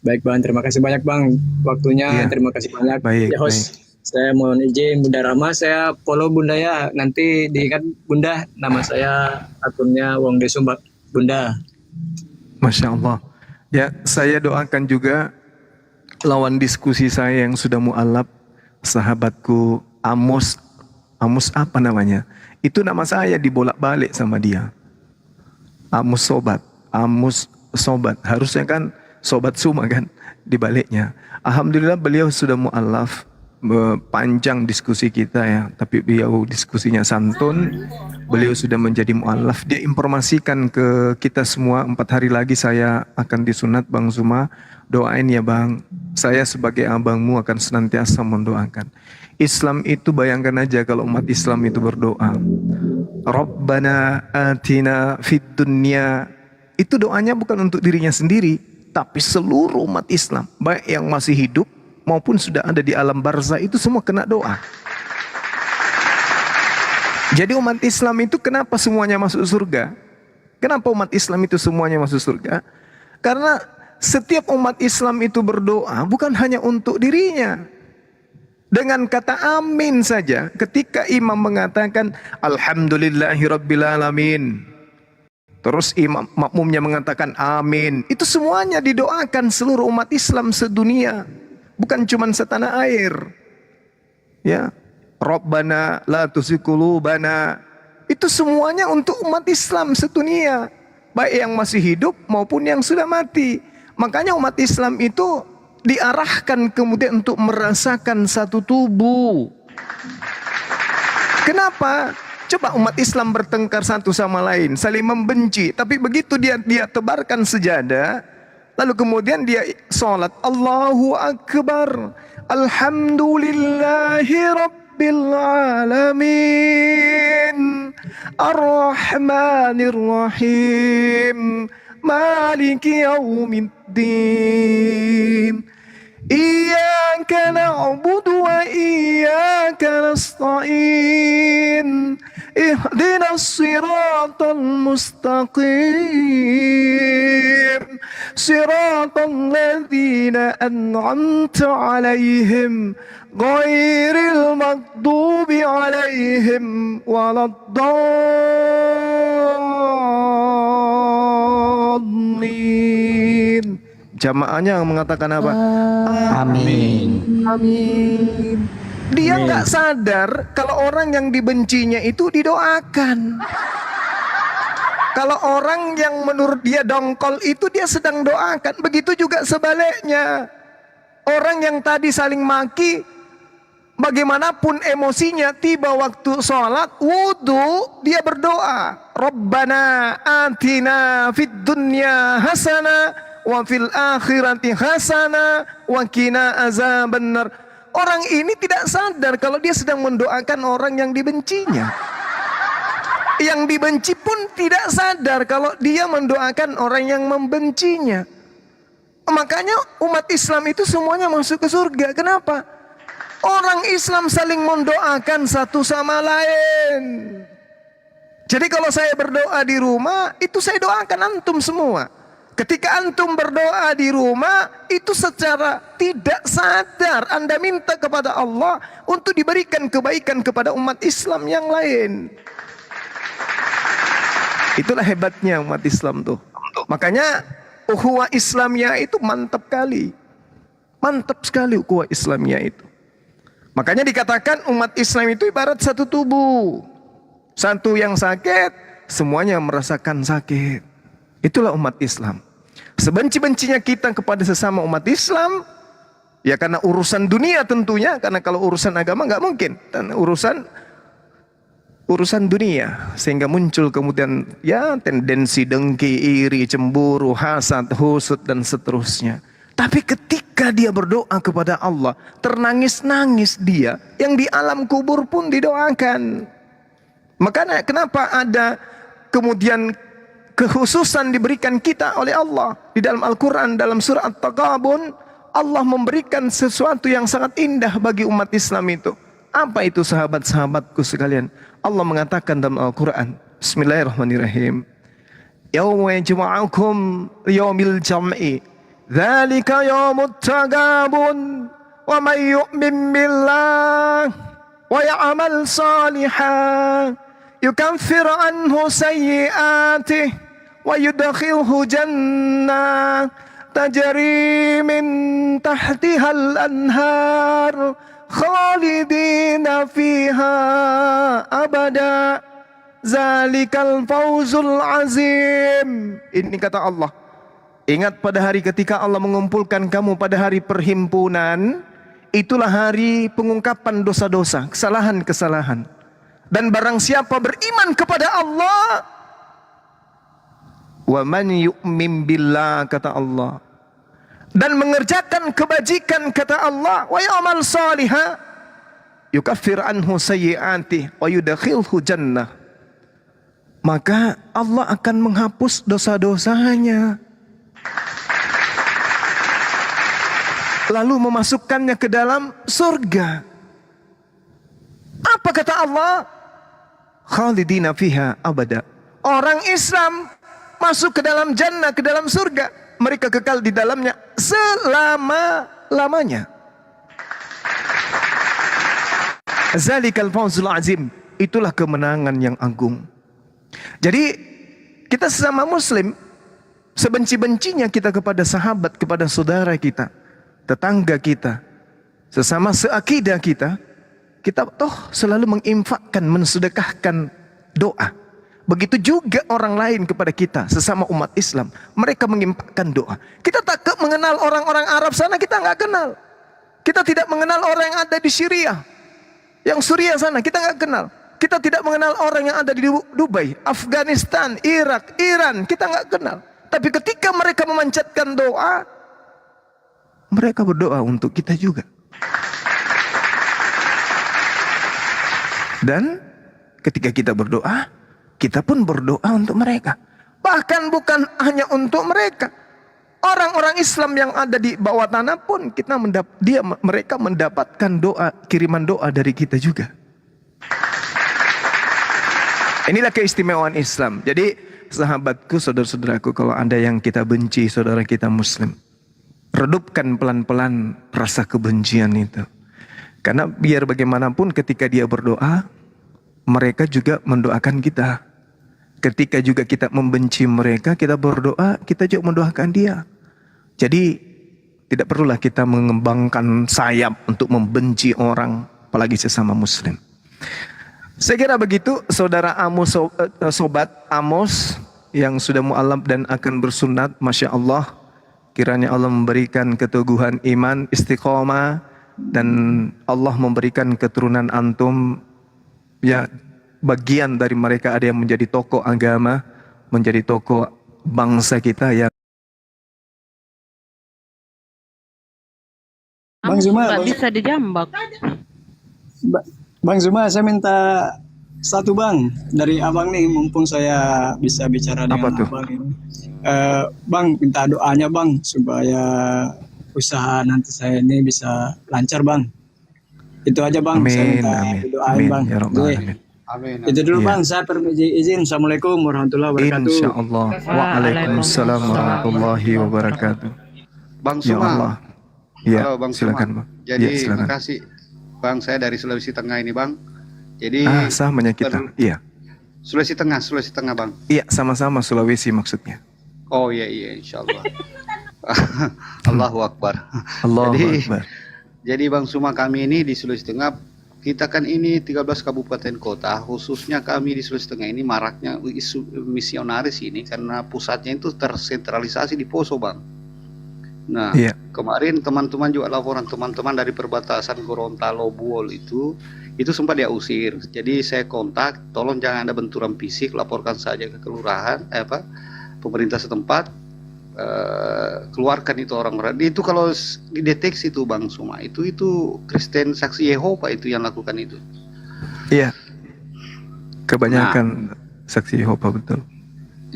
Baik bang, terima kasih banyak bang waktunya. Iya. Terima kasih banyak. Baik, Ya host, saya mohon izin Bunda Rama, saya follow Bunda ya. Nanti diingat Bunda, nama saya akunnya Wong Desumbak Bunda. Masya Allah. Ya, saya doakan juga lawan diskusi saya yang sudah mu'alaf, sahabatku Amos apa namanya? Itu nama saya dibolak-balik sama dia. Amos Sobat. Harusnya kan Sobat Suma kan dibaliknya. Alhamdulillah beliau sudah mu'alaf, panjang diskusi kita ya, tapi beliau diskusinya santun. Beliau sudah menjadi mu'alaf. Dia informasikan ke kita semua 4 hari lagi saya akan disunat Bang Zuma. Doain ya Bang. Saya sebagai abangmu akan senantiasa mendoakan. Islam itu bayangkan aja kalau umat Islam itu berdoa. Rabbana atina fid dunya. Itu doanya bukan untuk dirinya sendiri, tapi seluruh umat Islam, baik yang masih hidup maupun sudah ada di alam barzah, itu semua kena doa. Jadi umat Islam itu kenapa semuanya masuk surga? Kenapa umat Islam itu semuanya masuk surga? Karena setiap umat Islam itu berdoa bukan hanya untuk dirinya. Dengan kata amin saja, ketika imam mengatakan alhamdulillahirabbil alamin, terus imam makmumnya mengatakan amin, itu semuanya didoakan seluruh umat Islam sedunia, bukan cuma setanah air. Ya, Rabbana la tuzigh qulubana, itu semuanya untuk umat Islam sedunia, baik yang masih hidup maupun yang sudah mati. Makanya umat Islam itu diarahkan kemudian untuk merasakan satu tubuh. Kenapa? Coba umat Islam bertengkar satu sama lain, saling membenci, tapi begitu dia tebarkan sejadah, lalu kemudian dia sholat, Allahu Akbar, Alhamdulillahi Rabbil Alamin, Ar-Rahmanir Rahim, Maliki Yaumiddin. Iyyaka na'budu wa iyyaka nasta'in. Ihdinas siratal mustaqim. Siratal ladzina an'amta 'alaihim ghairil maghdubi 'alaihim waladdallin. Jamaahnya mengatakan apa? Amin. Amin. Dia nggak sadar kalau orang yang dibencinya itu didoakan. Kalau orang yang menurut dia dongkol itu dia sedang doakan. Begitu juga sebaliknya. Orang yang tadi saling maki, bagaimanapun emosinya, tiba waktu sholat, wudu, dia berdoa. Rabbana atina fid dunya hasanah wa fil akhirati hasanah wa qina azabannar. Orang ini tidak sadar kalau dia sedang mendoakan orang yang dibencinya. Yang dibenci pun tidak sadar kalau dia mendoakan orang yang membencinya. Makanya umat Islam itu semuanya masuk ke surga. Kenapa? Orang Islam saling mendoakan satu sama lain. Jadi kalau saya berdoa di rumah, itu saya doakan antum semua. Ketika antum berdoa di rumah, itu secara tidak sadar Anda minta kepada Allah untuk diberikan kebaikan kepada umat Islam yang lain. Itulah hebatnya umat Islam tuh. Makanya ukhuwah Islamiyah itu mantap kali. Mantap sekali ukhuwah Islamiyah itu. Makanya dikatakan umat Islam itu ibarat satu tubuh. Satu yang sakit, semuanya merasakan sakit. Itulah umat Islam. Sebenci-bencinya kita kepada sesama umat Islam, ya karena urusan dunia tentunya, karena kalau urusan agama nggak mungkin, dan urusan dunia, sehingga muncul kemudian ya tendensi dengki, iri, cemburu, hasad, husud dan seterusnya. Tapi ketika dia berdoa kepada Allah, ternangis-nangis dia, yang di alam kubur pun didoakan. Makanya kenapa ada kemudian kekhususan diberikan kita oleh Allah di dalam Al-Quran, dalam surah At-Taghabun, Allah memberikan sesuatu yang sangat indah bagi umat Islam itu. Apa itu sahabat-sahabatku sekalian? Allah mengatakan dalam Al-Quran, Bismillahirrahmanirrahim, Yawma yajma'ukum yawmil jam'i, dzalika yawmut tagabun, wa may yu'min billah wa ya'mal salihan yukaffir anhu sayyi'atihi wa yudkhilhu jannah tajri min tahtihal anhar khalidina fiha abada zalikal fawzul azim. Ini kata Allah. Ingat pada hari ketika Allah mengumpulkan kamu pada hari perhimpunan, itulah hari pengungkapan dosa-dosa, kesalahan-kesalahan. Dan barang siapa beriman kepada Allah, wa man yu'min billah, kata Allah, dan mengerjakan kebajikan, kata Allah, wa ya'mal salihah yukaffir anhu sayyi'atihi wa yudkhilhu jannah, maka Allah akan menghapus dosa-dosanya lalu memasukkannya ke dalam surga. Apa kata Allah? Khalidina fiha abada. Orang Islam masuk ke dalam jannah, ke dalam surga, mereka kekal di dalamnya selama-lamanya. Zalikal fawzul azim. Itulah kemenangan yang agung. Jadi kita sesama muslim, sebenci-bencinya kita kepada sahabat, kepada saudara kita, tetangga kita, sesama seakidah kita, kita toh selalu menginfakkan, mensedekahkan doa. Begitu juga orang lain kepada kita, sesama umat Islam, mereka menginfakkan doa. Kita tak mengenal orang-orang Arab sana, kita nggak kenal. Kita tidak mengenal orang yang ada di Syria, yang Suriah sana, kita nggak kenal. Kita tidak mengenal orang yang ada di Dubai, Afghanistan, Irak, Iran, kita nggak kenal. Tapi ketika mereka memanjatkan doa, mereka berdoa untuk kita juga. Dan ketika kita berdoa, kita pun berdoa untuk mereka. Bahkan bukan hanya untuk mereka. Orang-orang Islam yang ada di bawah tanah pun mereka mendapatkan kiriman doa dari kita juga. Inilah keistimewaan Islam. Jadi sahabatku, saudara-saudaraku, kalau ada yang kita benci saudara kita Muslim, redupkan pelan-pelan rasa kebencian itu. Karena biar bagaimanapun ketika dia berdoa, mereka juga mendoakan kita. Ketika juga kita membenci mereka, kita berdoa, kita juga mendoakan dia. Jadi tidak perlulah kita mengembangkan sayap untuk membenci orang, apalagi sesama Muslim. Saya kira begitu, saudara Amos, sobat Amos yang sudah mu'alaf dan akan bersunat, Masya Allah. Kiranya Allah memberikan keteguhan iman, istiqomah, dan Allah memberikan keturunan antum, ya bagian dari mereka ada yang menjadi tokoh agama, menjadi tokoh bangsa kita yang Bang Zuma, Nggak bisa dijambak. Bang Zuma, saya minta satu bang dari abang nih, mumpung saya bisa bicara dengan Apa tuh? abang ini. Bang, minta doanya bang supaya usaha nanti saya ini bisa lancar bang. Itu aja bang, saya amin, minta amin, doain amin, bang. ya Rabbal Oke. alamin. Itu dulu Iya. bang, saya permisi izin. Assalamualaikum warahmatullahi wabarakatuh. Insya Allah. Waalaikumsalam warahmatullahi wabarakatuh. Bang Ya Suma. Allah. Ya, Halo Bang silakan Suma. Bang. Jadi Ya, silakan. makasih Bang, saya dari Sulawesi Tengah ini Bang. Jadi Samanya kita. Iya. Sulawesi Tengah Bang. Iya, sama-sama Sulawesi maksudnya. Oh iya insya Allah. Allahu Akbar. Allahu Jadi- Akbar. Jadi Bang Suma, kami ini di Sulawesi Tengah, kita kan ini 13 kabupaten kota, khususnya kami di Sulawesi Tengah ini maraknya isu misionaris ini karena pusatnya itu tersentralisasi di Poso Bang. Nah, Iya. kemarin teman-teman juga laporan teman-teman dari perbatasan Gorontalo Buol itu sempat dia usir. Jadi saya kontak, tolong jangan ada benturan fisik, laporkan saja ke kelurahan, pemerintah setempat, keluarkan itu orang-orang. Itu kalau dideteksi itu Bang Suma, itu Kristen Saksi Yehova itu yang lakukan itu. Iya. Kebanyakan saksi Yehova, betul.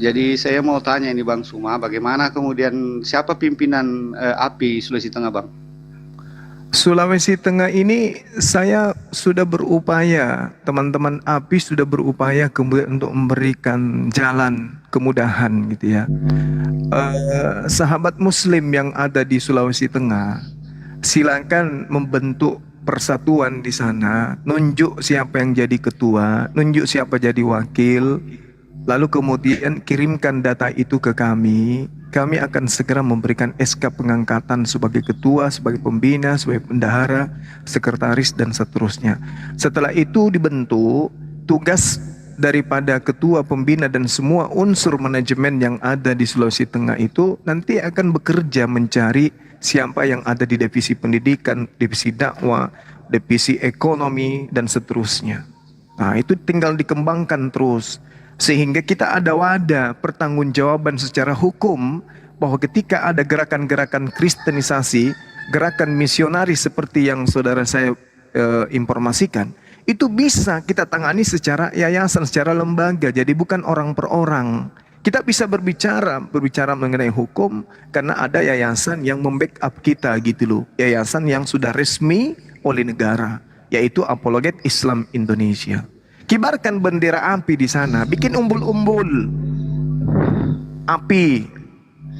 Jadi saya mau tanya ini Bang Suma, bagaimana kemudian siapa pimpinan API Sulawesi Tengah Bang? Sulawesi Tengah ini saya sudah berupaya, teman-teman API sudah berupaya kemudian untuk memberikan jalan kemudahan gitu ya. Sahabat Muslim yang ada di Sulawesi Tengah, silakan membentuk persatuan di sana, nunjuk siapa yang jadi ketua, nunjuk siapa jadi wakil, lalu kemudian kirimkan data itu ke kami. Kami akan segera memberikan SK pengangkatan sebagai ketua, sebagai pembina, sebagai bendahara, sekretaris, dan seterusnya. Setelah itu dibentuk, tugas daripada ketua, pembina, dan semua unsur manajemen yang ada di Sulawesi Tengah itu nanti akan bekerja mencari siapa yang ada di divisi pendidikan, divisi dakwah, divisi ekonomi, dan seterusnya. Nah, itu tinggal dikembangkan terus. Sehingga kita ada wadah pertanggungjawaban secara hukum bahwa ketika ada gerakan-gerakan kristenisasi, gerakan misionaris seperti yang saudara saya informasikan, itu bisa kita tangani secara yayasan, secara lembaga, jadi bukan orang per orang. Kita bisa berbicara mengenai hukum karena ada yayasan yang membackup kita gitu loh. Yayasan yang sudah resmi oleh negara, yaitu Apologet Islam Indonesia. Kibarkan bendera API di sana, bikin umbul-umbul API,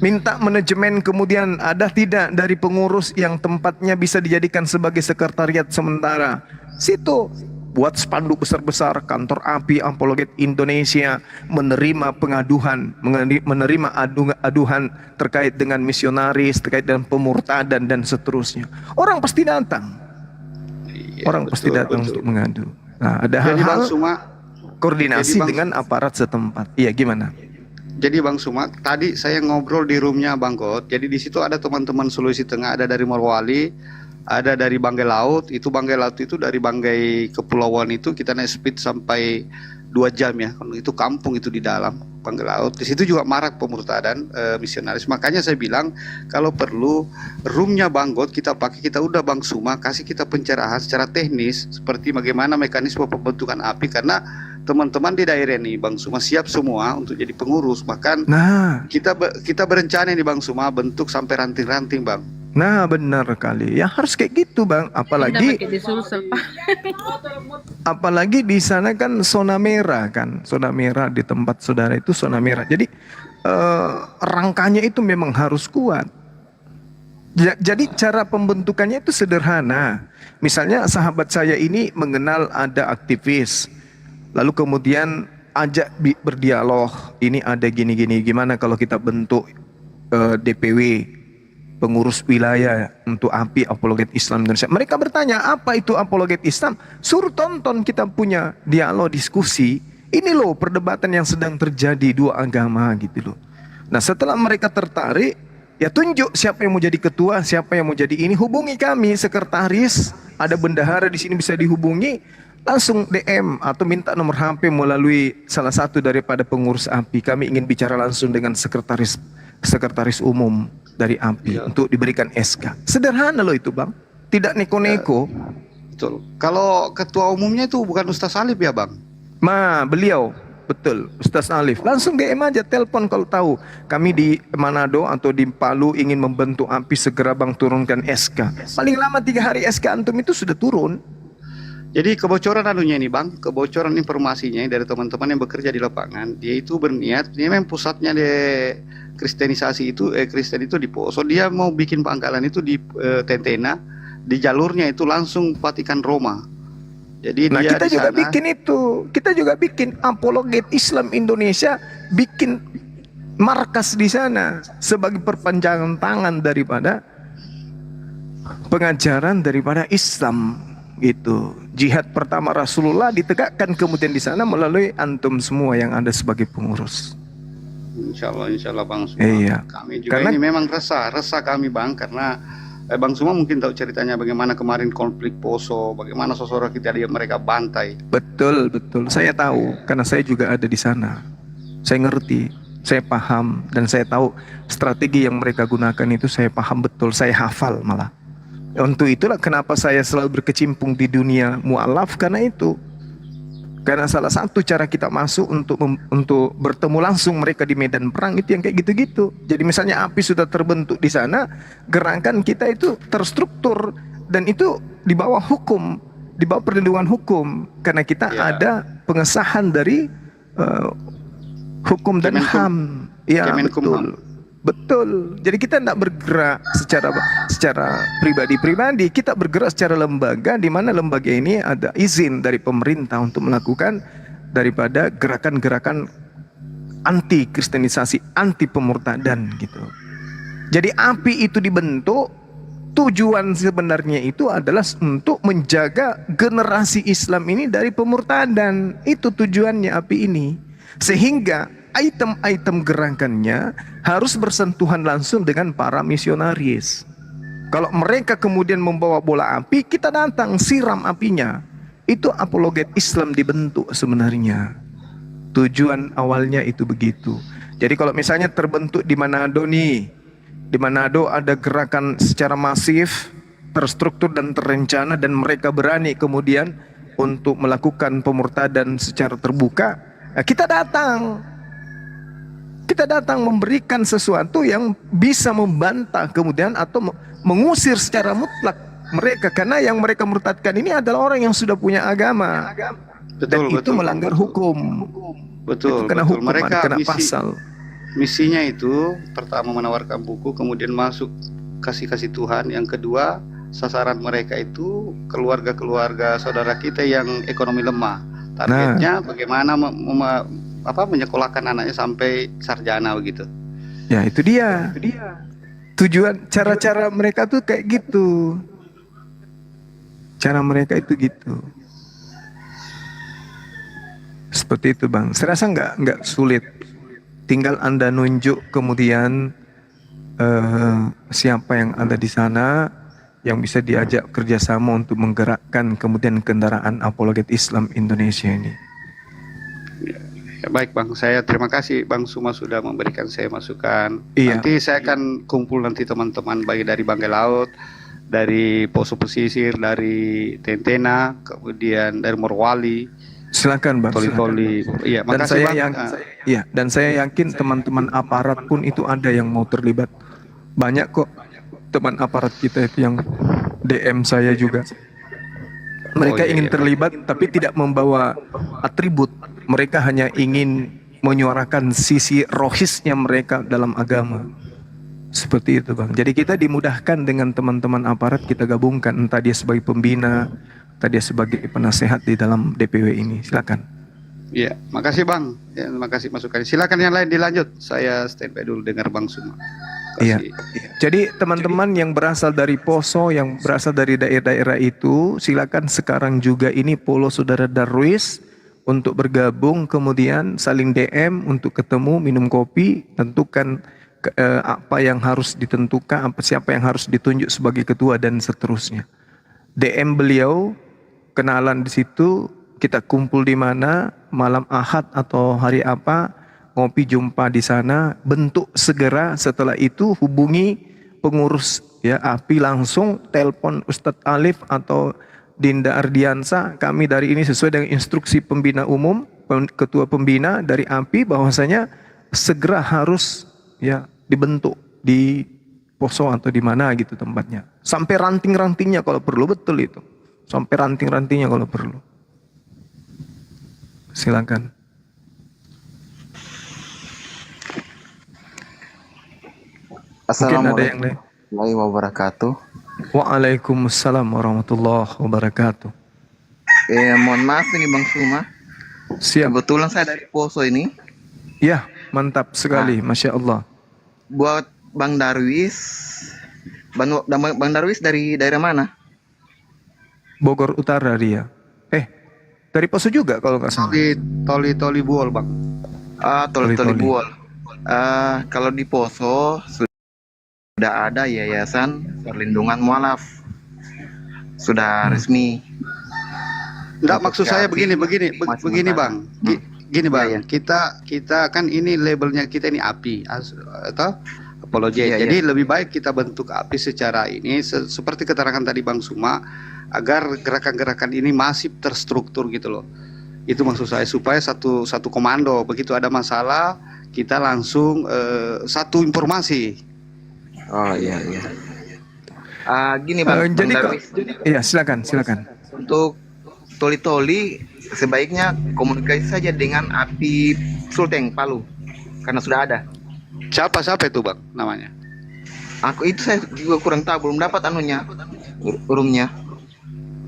minta manajemen kemudian ada tidak dari pengurus yang tempatnya bisa dijadikan sebagai sekretariat sementara. Situ buat spanduk besar-besar, kantor API Apologet Indonesia menerima pengaduan, menerima aduhan terkait dengan misionaris, terkait dengan pemurtadan dan seterusnya. Orang pasti datang. Orang pasti datang untuk mengadu. Nah, ada Jadi Bang hal-hal Suma, koordinasi Jadi, Bang, dengan aparat setempat. Iya, gimana? Jadi Bang Suma, tadi saya ngobrol di roomnya Bang Kot. Jadi di situ ada teman-teman Sulawesi Tengah, ada dari Morowali, ada dari Banggai Laut. Itu Banggai Laut itu dari Banggai Kepulauan itu kita naik speed sampai 2 jam ya. Itu kampung itu di dalam Banggai Laut. Di situ juga marak pemurtadan misionaris. Makanya saya bilang kalau perlu roomnya Bang Kot kita pakai, kita udah Bang Suma kasih kita pencerahan secara teknis seperti bagaimana mekanisme pembentukan API, karena teman-teman di daerah ini Bang Suma siap semua untuk jadi pengurus. Bahkan Nah, kita berencana nih Bang Suma bentuk sampai ranting-ranting Bang. nah benar kali. Ya harus kayak gitu Bang. Udah Apalagi pakai disusul Pak. apalagi di sana kan zona merah kan. Zona merah di tempat saudara itu zona merah. Jadi rangkanya itu memang harus kuat. Jadi cara pembentukannya itu sederhana. Misalnya sahabat saya ini mengenal ada aktivis. Lalu kemudian ajak berdialog. Ini ada gini-gini. Gimana kalau kita bentuk DPW, pengurus wilayah untuk API, Apologet Islam Indonesia. Mereka bertanya, apa itu Apologet Islam? Suruh tonton, kita punya dialog, diskusi. Ini loh perdebatan yang sedang terjadi dua agama gitu loh. Nah setelah mereka tertarik, ya tunjuk siapa yang mau jadi ketua, siapa yang mau jadi ini. Hubungi kami, sekretaris, ada bendahara di sini bisa dihubungi. Langsung DM atau minta nomor HP melalui salah satu daripada pengurus API. Kami ingin bicara langsung dengan sekretaris umum dari API untuk diberikan SK. Sederhana loh itu Bang, tidak neko-neko. Betul. Kalau ketua umumnya itu bukan Ustaz Alif ya Bang? Beliau betul Ustaz Alif. Langsung DM aja, telepon kalau tahu kami di Manado atau di Palu ingin membentuk API, segera Bang turunkan SK. Paling lama 3 hari SK antum itu sudah turun. Jadi kebocoran anunya ini Bang, kebocoran informasinya dari teman-teman yang bekerja di lapangan, dia itu berniat, dia memang pusatnya di kristenisasi itu, Kristen itu di Poso, dia mau bikin pangkalan itu di Tentena, di jalurnya itu langsung Vatikan Roma. Jadi dia kita di juga sana, bikin itu, kita juga bikin Apologet Islam Indonesia, bikin markas di sana sebagai perpanjangan tangan daripada pengajaran daripada Islam. Gitu. Jihad pertama Rasulullah ditegakkan kemudian di sana melalui antum semua yang ada sebagai pengurus. insya Allah Bang Suma. Iya. Kami juga Karena ini memang resah kami Bang, karena Bang Suma mungkin tahu ceritanya bagaimana kemarin konflik Poso, bagaimana saudara kita dia mereka bantai. betul, saya tahu karena saya juga ada di sana. Saya ngerti, saya paham dan saya tahu strategi yang mereka gunakan itu saya paham betul, saya hafal malah. Untuk itulah kenapa saya selalu berkecimpung di dunia mu'alaf, karena itu. Karena salah satu cara kita masuk untuk bertemu langsung mereka di medan perang itu yang kayak gitu-gitu. Jadi misalnya API sudah terbentuk di sana, gerakan kita itu terstruktur dan itu di bawah hukum, di bawah perlindungan hukum. Karena kita ada pengesahan dari hukum dan HAM. Ya betul. Betul. Jadi kita tidak bergerak secara pribadi-pribadi, kita bergerak secara lembaga, di mana lembaga ini ada izin dari pemerintah untuk melakukan daripada gerakan-gerakan anti kristenisasi, anti pemurtadan gitu. Jadi API itu dibentuk, tujuan sebenarnya itu adalah untuk menjaga generasi Islam ini dari pemurtadan. Itu tujuannya API ini. Sehingga item-item gerakannya harus bersentuhan langsung dengan para misionaris. Kalau mereka kemudian membawa bola api, kita datang siram apinya. Itu apologet Islam dibentuk sebenarnya. Tujuan awalnya itu begitu. Jadi kalau misalnya terbentuk di Manado nih, di Manado ada gerakan secara masif, terstruktur dan terencana, dan mereka berani kemudian untuk melakukan pemurtadan secara terbuka, kita datang. Kita datang memberikan sesuatu yang bisa membantah kemudian atau mengusir secara mutlak mereka, karena yang mereka murtadkan ini adalah orang yang sudah punya agama. Dan itu melanggar hukum. Betul, itu kena betul. hukuman, Mereka kena pasal. Misinya itu pertama menawarkan buku, kemudian masuk kasih Tuhan. Yang kedua, sasaran mereka itu keluarga-keluarga saudara kita yang ekonomi lemah. Targetnya bagaimana menyekolahkan anaknya sampai sarjana begitu. Ya itu dia. Tujuan cara-cara mereka tuh kayak gitu. Cara mereka itu gitu. Seperti itu Bang. Saya rasa nggak sulit. Tinggal Anda nunjuk kemudian siapa yang ada di sana yang bisa diajak kerjasama untuk menggerakkan kemudian kendaraan apologet Islam Indonesia ini. Ya, baik Bang, saya terima kasih Bang Suma sudah memberikan saya masukan. Iya. Nanti saya akan kumpul nanti teman-teman baik dari Banggai Laut, dari Poso Pesisir, dari Tentena, kemudian dari Morowali, Silakan Bang. silakan. Toli-toli. Iya, Dan makasih saya Bang. yang iya, dan saya yakin teman-teman aparat pun itu ada yang mau terlibat. Banyak kok teman aparat kita itu yang DM saya juga. Mereka iya, ingin iya. terlibat tapi tidak membawa atribut. Mereka hanya ingin menyuarakan sisi rohisnya mereka dalam agama. Seperti itu Bang. Jadi kita dimudahkan dengan teman-teman aparat, kita gabungkan, entah dia sebagai pembina, entah dia sebagai penasehat di dalam DPW ini. Silakan. Iya, makasih Bang. Ya, makasih masukannya. Silakan yang lain dilanjut. Saya standby dulu dengar Bang Suma. Iya. Kasih. Jadi teman-teman yang berasal dari Poso, yang berasal dari daerah-daerah itu, silakan sekarang juga ini Polo Saudara Darwis untuk bergabung, kemudian saling DM untuk ketemu, minum kopi, tentukan apa yang harus ditentukan, siapa yang harus ditunjuk sebagai ketua dan seterusnya. DM beliau, kenalan di situ, kita kumpul di mana, malam Ahad atau hari apa, ngopi jumpa di sana, bentuk segera. Setelah itu hubungi pengurus ya API langsung, telepon Ustadz Alif atau Dinda Ardiansa. Kami dari ini sesuai dengan instruksi pembina umum, ketua pembina dari API, bahwasanya segera harus ya dibentuk di Poso atau di mana gitu tempatnya. Sampai ranting-rantingnya kalau perlu, betul itu. Sampai ranting-rantingnya kalau perlu. Silakan. Mungkin ada yang lain. Assalamualaikum warahmatullahi wabarakatuh. Waalaikumsalam warahmatullahi wabarakatuh. Mohon maaf ini Bang Suma. Siap. Kebetulan saya dari Poso ini. Ya, mantap sekali, Masya Allah. Buat Bang Darwis. Bang Darwis dari daerah mana? Bogor Utara dia. Dari Poso juga kalau nggak salah. Toli Buol Bang. Toli Toli. Buol. Kalau di Poso sudah ada yayasan perlindungan mualaf. Sudah resmi. Enggak, maksud saya begini Bang. Gini Bang, Iya. kita kan ini labelnya kita ini API atau apology. Iya, Jadi lebih baik kita bentuk API secara ini seperti keterangan tadi Bang Suma, agar gerakan-gerakan ini masif terstruktur gitu loh. Itu maksud saya, supaya satu komando, begitu ada masalah kita langsung satu informasi. Oh iya. Gini Bang, Jadi Bang Darwis. iya silakan. Untuk toli-toli sebaiknya komunikasi saja dengan API Sulteng Palu karena sudah ada. Siapa itu Bang namanya? Aku itu saya juga kurang tahu, belum dapat roomnya.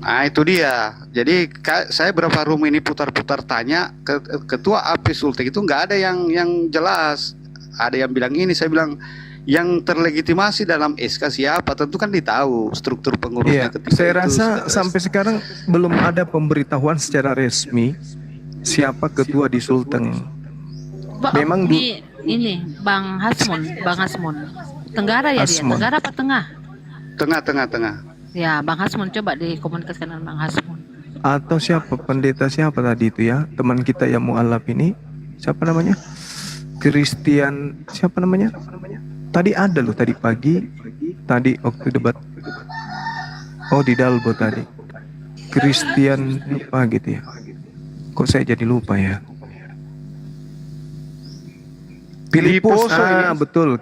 Nah itu dia. Jadi saya berapa room ini putar-putar tanya ke ketua API Sulteng itu nggak ada yang jelas. Ada yang bilang ini, saya bilang yang terlegitimasi dalam SK siapa, tentu kan ditahu struktur pengurusnya. Iya, saya rasa sampai sekarang belum ada pemberitahuan secara resmi siapa ketua di Sulteng. Memang ini Bang Hasmun. Tenggara ya dia. Hasmun. Tenggara apa tengah? Tengah. Ya, Bang Hasmun, coba dikomunikasikan dengan Bang Hasmun. Atau siapa pendeta siapa tadi itu ya, teman kita yang mualaf ini, siapa namanya? Christian, siapa namanya? Tadi ada loh tadi pagi, tadi waktu debat. Oh di Dalbo tadi. Christian apa gitu ya? Kok saya jadi lupa ya? Filipus, betul.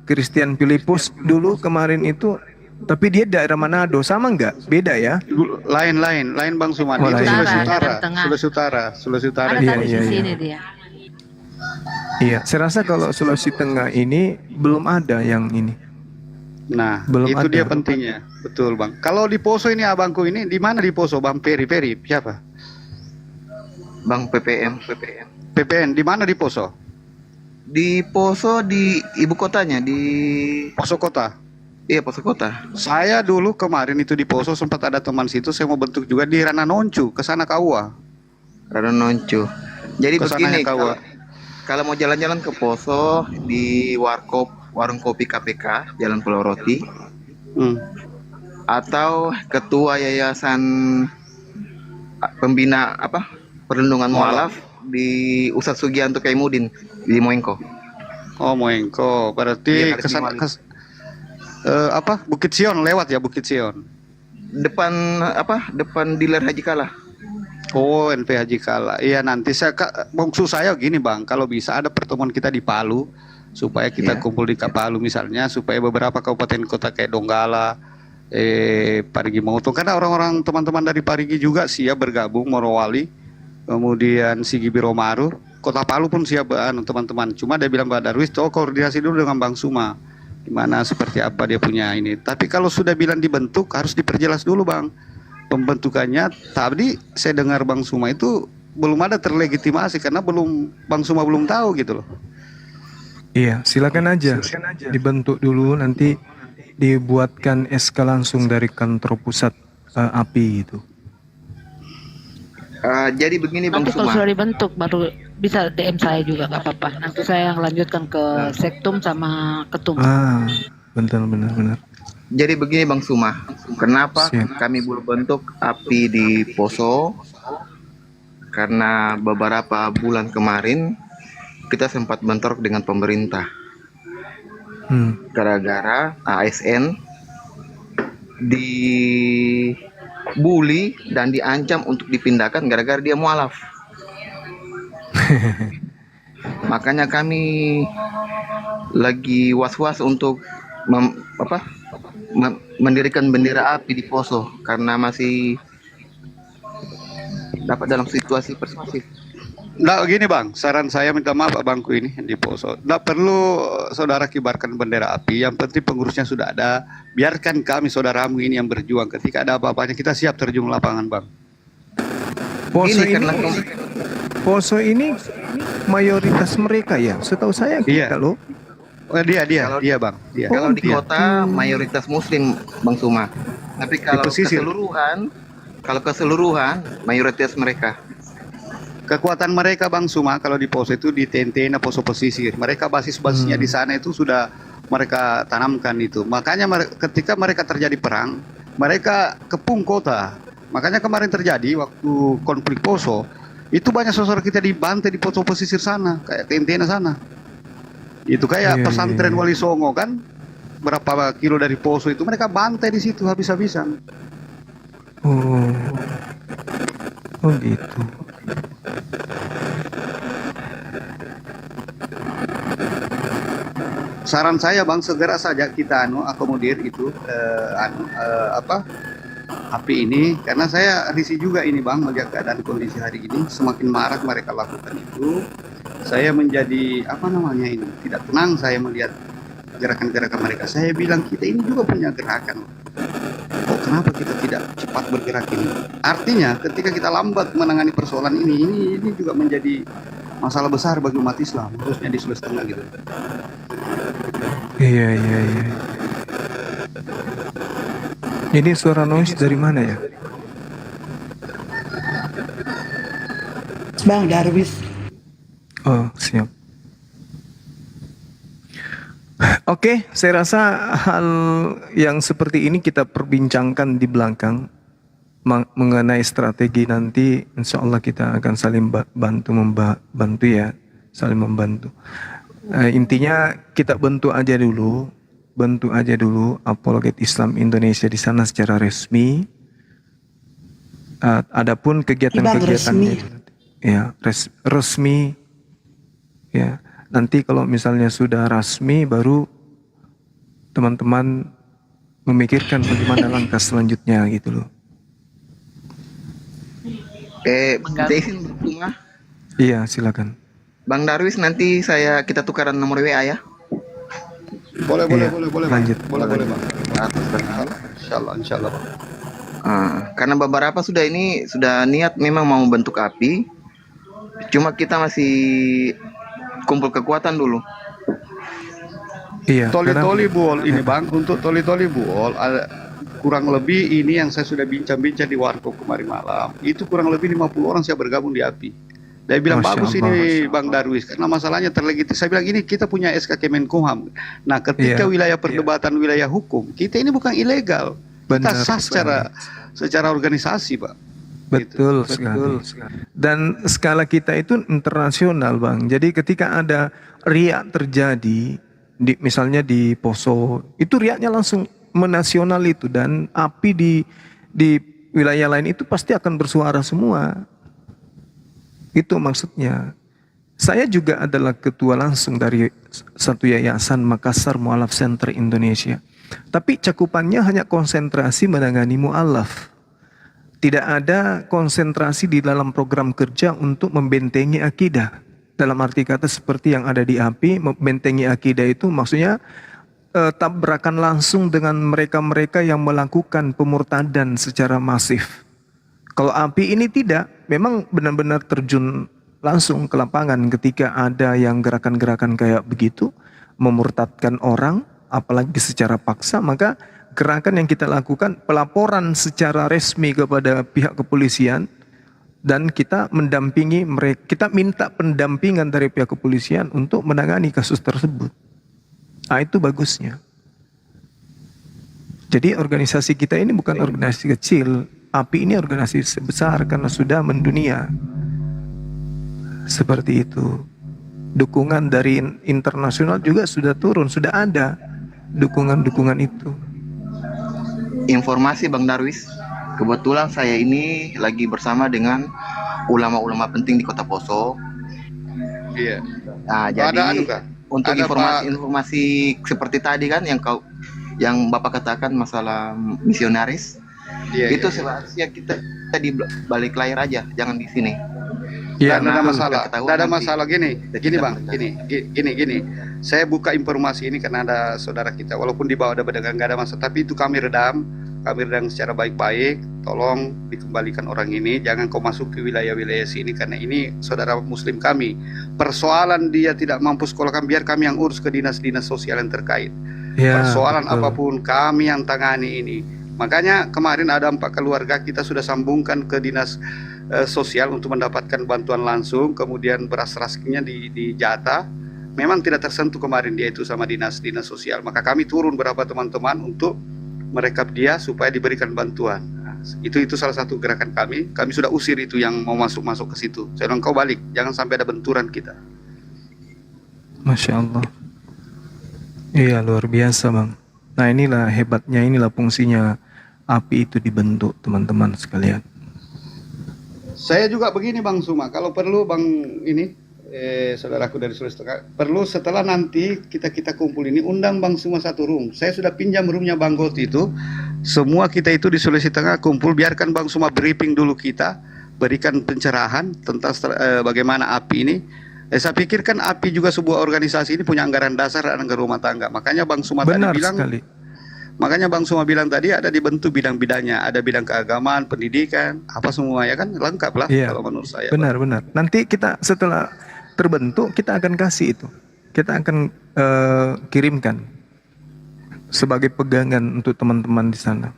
Christian Filipus dulu kemarin itu, tapi dia daerah Manado, sama nggak? Beda ya? Lain Bang Sumani. Oh, Itu lain. Sulawesi Utara. Ada tadi iya. di sini dia. Iya, saya rasa kalau Sulawesi Tengah ini belum ada yang ini. Nah, Belum itu ada. dia pentingnya. Betul, Bang. Kalau di Poso ini abangku ini di mana di Poso, Bang Peri siapa? Bang PPM. PPN di mana di Poso? Di Poso, di ibu kotanya, di Poso Kota. Iya, Poso Kota. Saya dulu kemarin itu di Poso sempat ada teman situ, saya mau bentuk juga di Rananoncu, ke sana Kaua. Rananoncu. Jadi Kesananya begini, Kaua. kalau mau jalan-jalan ke Poso di warung kopi KPK Jalan Pulau Roti, atau ketua yayasan pembina perlindungan mualaf di Ustadz Sugianto Kaimudin di Moengko. Oh, Moengko. Berarti Iya, ke sana Harus Bukit Sion lewat ya, Bukit Sion. depan depan dealer Haji Kala. Oh, NP Haji Kala. Iya, nanti maksud saya gini Bang, kalau bisa ada pertemuan kita di Palu supaya kita Iya. kumpul di Palu misalnya, supaya beberapa kabupaten kota kayak Donggala, Parigi Motong, karena orang-orang teman-teman dari Parigi juga siap bergabung, Morowali, kemudian Sigi Biromaru, Kota Palu pun siap teman-teman. Cuma dia bilang Mbak Darwis, koordinasi dulu dengan Bang Suma, gimana seperti apa dia punya ini. Tapi kalau sudah bilang dibentuk harus diperjelas dulu Bang. Pembentukannya tadi saya dengar Bang Suma itu belum ada terlegitimasi karena Bang Suma belum tahu gitu loh. Iya, silakan aja. Dibentuk dulu, nanti dibuatkan SK langsung dari kantor pusat API itu. Jadi begini Bang Nanti kalau Suma. sudah dibentuk baru bisa DM saya juga nggak apa-apa. Nanti saya yang lanjutkan ke sektum sama ketum. Benar. Jadi begini Bang Suma. Kenapa Siap. kami belum bentuk API di Poso? Karena beberapa bulan kemarin kita sempat bentrok dengan pemerintah. Gara-gara ASN dibully dan diancam untuk dipindahkan gara-gara dia mualaf. Makanya kami lagi was-was untuk mendirikan bendera api di Poso karena masih dapat dalam situasi persuasif. Nah gini Bang, saran saya minta maaf Abangku ini di Poso. Nggak perlu saudara kibarkan bendera api, yang penting pengurusnya sudah ada. Biarkan kami saudaramu ini yang berjuang. Ketika ada apa-apanya kita siap terjun lapangan Bang. Poso ini mayoritas mereka ya, setahu saya Iya. loh. Dia Bang. Dia. Kalau di dia. kota mayoritas Muslim Bang Suma, tapi kalau pesisir. keseluruhan mayoritas mereka. Kekuatan mereka Bang Suma kalau di Poso itu di Tentena Poso Pesisir. Mereka basisnya di sana itu sudah mereka tanamkan itu. Makanya ketika mereka terjadi perang, mereka kepung kota. Makanya kemarin terjadi waktu konflik Poso, itu banyak saudara kita dibantai di Poso Pesisir sana, kayak Tentena sana. Itu kayak pesantren Wali Songo kan, berapa kilo dari Poso itu mereka bantai di situ habis-habisan. Oh gitu. Saran saya Bang, segera saja kita akomodir itu api ini, karena saya risih juga ini Bang melihat keadaan kondisi hari ini semakin marak mereka lakukan itu. Saya menjadi tidak tenang saya melihat gerakan-gerakan mereka. Saya bilang kita ini juga punya gerakan. Kenapa kita tidak cepat bergerak ini? Artinya ketika kita lambat menangani persoalan ini juga menjadi masalah besar bagi umat Islam, khususnya di Sulawesi Tengah gitu. Iya. Ini suara noise dari mana ya? Bang Darwis. Oh, siap. Oke, saya rasa hal yang seperti ini kita perbincangkan di belakang mengenai strategi nanti. Insya Allah kita akan saling membantu ya, saling membantu. Intinya kita bentuk aja dulu Apologet Islam Indonesia di sana secara resmi. Adapun kegiatan-kegiatannya, ya resmi, ya. Nanti kalau misalnya sudah resmi, baru teman-teman memikirkan bagaimana langkah selanjutnya gitu loh. Minta izin Bang Suma. Iya, silakan. Bang Darwis, nanti kita tukaran nomor WA ya. Boleh lanjut. Boleh Bang. Insyaallah Bang. Karena beberapa sudah niat memang mau bentuk api, cuma kita masih kumpul kekuatan dulu. Iya. Toli-toli buol ini Bang, untuk toli-toli buol kurang lebih ini yang saya sudah bincang-bincang di warkop kemarin malam. Itu kurang lebih 50 orang saya bergabung di API. Dia bilang bagus ini Bang Darwis, karena masalahnya terlegitim. Saya bilang ini kita punya SK Kemenkumham. Nah, ketika wilayah perdebatan wilayah hukum, kita ini bukan ilegal. Kita sah secara organisasi, Pak. Betul sekali. Dan skala kita itu internasional, Bang. Jadi ketika ada riak terjadi, misalnya di Poso, itu riaknya langsung menasional itu, dan api di wilayah lain itu pasti akan bersuara semua. Itu maksudnya. Saya juga adalah ketua langsung dari satu yayasan Makassar Mu'alaf Center Indonesia. Tapi cakupannya hanya konsentrasi menangani mu'alaf. Tidak ada konsentrasi di dalam program kerja untuk membentengi akidah. Dalam arti kata seperti yang ada di API, membentengi akidah itu maksudnya tabrakan langsung dengan mereka-mereka yang melakukan pemurtadan secara masif. Kalau API ini tidak, memang benar-benar terjun langsung ke lapangan ketika ada yang gerakan-gerakan kayak begitu, memurtadkan orang, apalagi secara paksa, maka gerakan yang kita lakukan pelaporan secara resmi kepada pihak kepolisian dan kita mendampingi mereka, kita minta pendampingan dari pihak kepolisian untuk menangani kasus tersebut. Nah, itu bagusnya. Jadi organisasi kita ini bukan organisasi kecil, API ini organisasi besar karena sudah mendunia. Seperti itu. Dukungan dari internasional juga sudah turun, sudah ada dukungan-dukungan itu. Informasi Bang Darwis, kebetulan saya ini lagi bersama dengan ulama-ulama penting di Kota Poso. Iya. Nah, Ada jadi anu kah? untuk Ada informasi seperti tadi kan yang Bapak katakan masalah misionaris, Iya, itu iya. seharusnya kita di balik layar aja, jangan di sini. Ya, Tidak ada Karena masalah. ketahuan Tidak ada nanti. masalah gini. Gini Tidak Bang, berjalan. gini. Saya buka informasi ini karena ada saudara kita, walaupun di bawah ada pedagang, nggak ada masalah. Tapi itu kami redam secara baik-baik. Tolong dikembalikan orang ini, jangan kau masuk ke wilayah-wilayah sini karena ini saudara Muslim kami. Persoalan dia tidak mampu sekolahkan, biar kami yang urus ke dinas-dinas sosial yang terkait. ya, Persoalan betul. apapun kami yang tangani ini. Makanya kemarin ada 4 keluarga kita sudah sambungkan ke dinas sosial untuk mendapatkan bantuan langsung, kemudian beras raskinya di jatah. Memang tidak tersentuh kemarin dia itu sama dinas sosial. Maka kami turun beberapa teman-teman untuk merekap dia supaya diberikan bantuan. Nah, itu salah satu gerakan kami. Kami sudah usir itu yang mau masuk ke situ. Saya bilang kau balik, jangan sampai ada benturan kita. Masya Allah. Iya, luar biasa Bang. Nah, inilah hebatnya, inilah fungsinya API itu dibentuk, teman-teman sekalian. Saya juga begini Bang Suma, kalau perlu Bang ini saudaraku dari Sulawesi Tengah, perlu setelah nanti kita kumpul ini undang Bang Suma satu room. Saya sudah pinjam roomnya Bang Goti itu. Semua kita itu di Sulawesi Tengah kumpul, biarkan Bang Suma briefing dulu kita, berikan pencerahan tentang bagaimana API ini. Saya pikir kan API juga sebuah organisasi ini punya anggaran dasar dan anggaran rumah tangga. Makanya Bang Suma Benar tadi bilang, sekali. makanya Bang Suma bilang tadi ada dibentuk bidang-bidangnya, ada bidang keagamaan, pendidikan, apa semua ya kan, lengkap lah Iya. kalau menurut saya. Benar. Nanti kita setelah terbentuk kita akan kasih itu. Kita akan kirimkan sebagai pegangan untuk teman-teman di sana.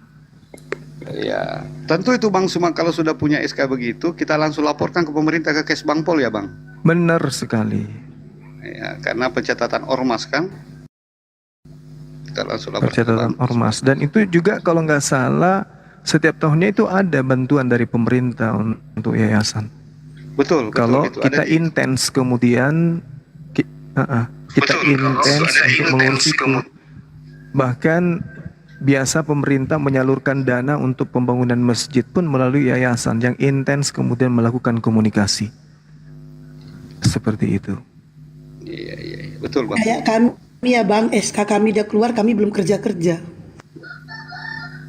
Ya, tentu itu Bang Suma kalau sudah punya SK begitu, kita langsung laporkan ke pemerintah, ke Kesbangpol ya Bang. Benar sekali. Ya, karena pencatatan ormas kan. Kita langsung laporkan. Percatatan ormas. Dan itu juga kalau nggak salah setiap tahunnya itu ada bantuan dari pemerintah untuk yayasan. Betul. Kalau itu kita ada di- intens kemudian kita intens untuk mengurus itu. Bahkan biasa pemerintah menyalurkan dana untuk pembangunan masjid pun melalui yayasan yang intens kemudian melakukan komunikasi. Seperti itu. Iya, betul Bang. Kayak kami ya Bang, SK kami udah keluar, kami belum kerja-kerja.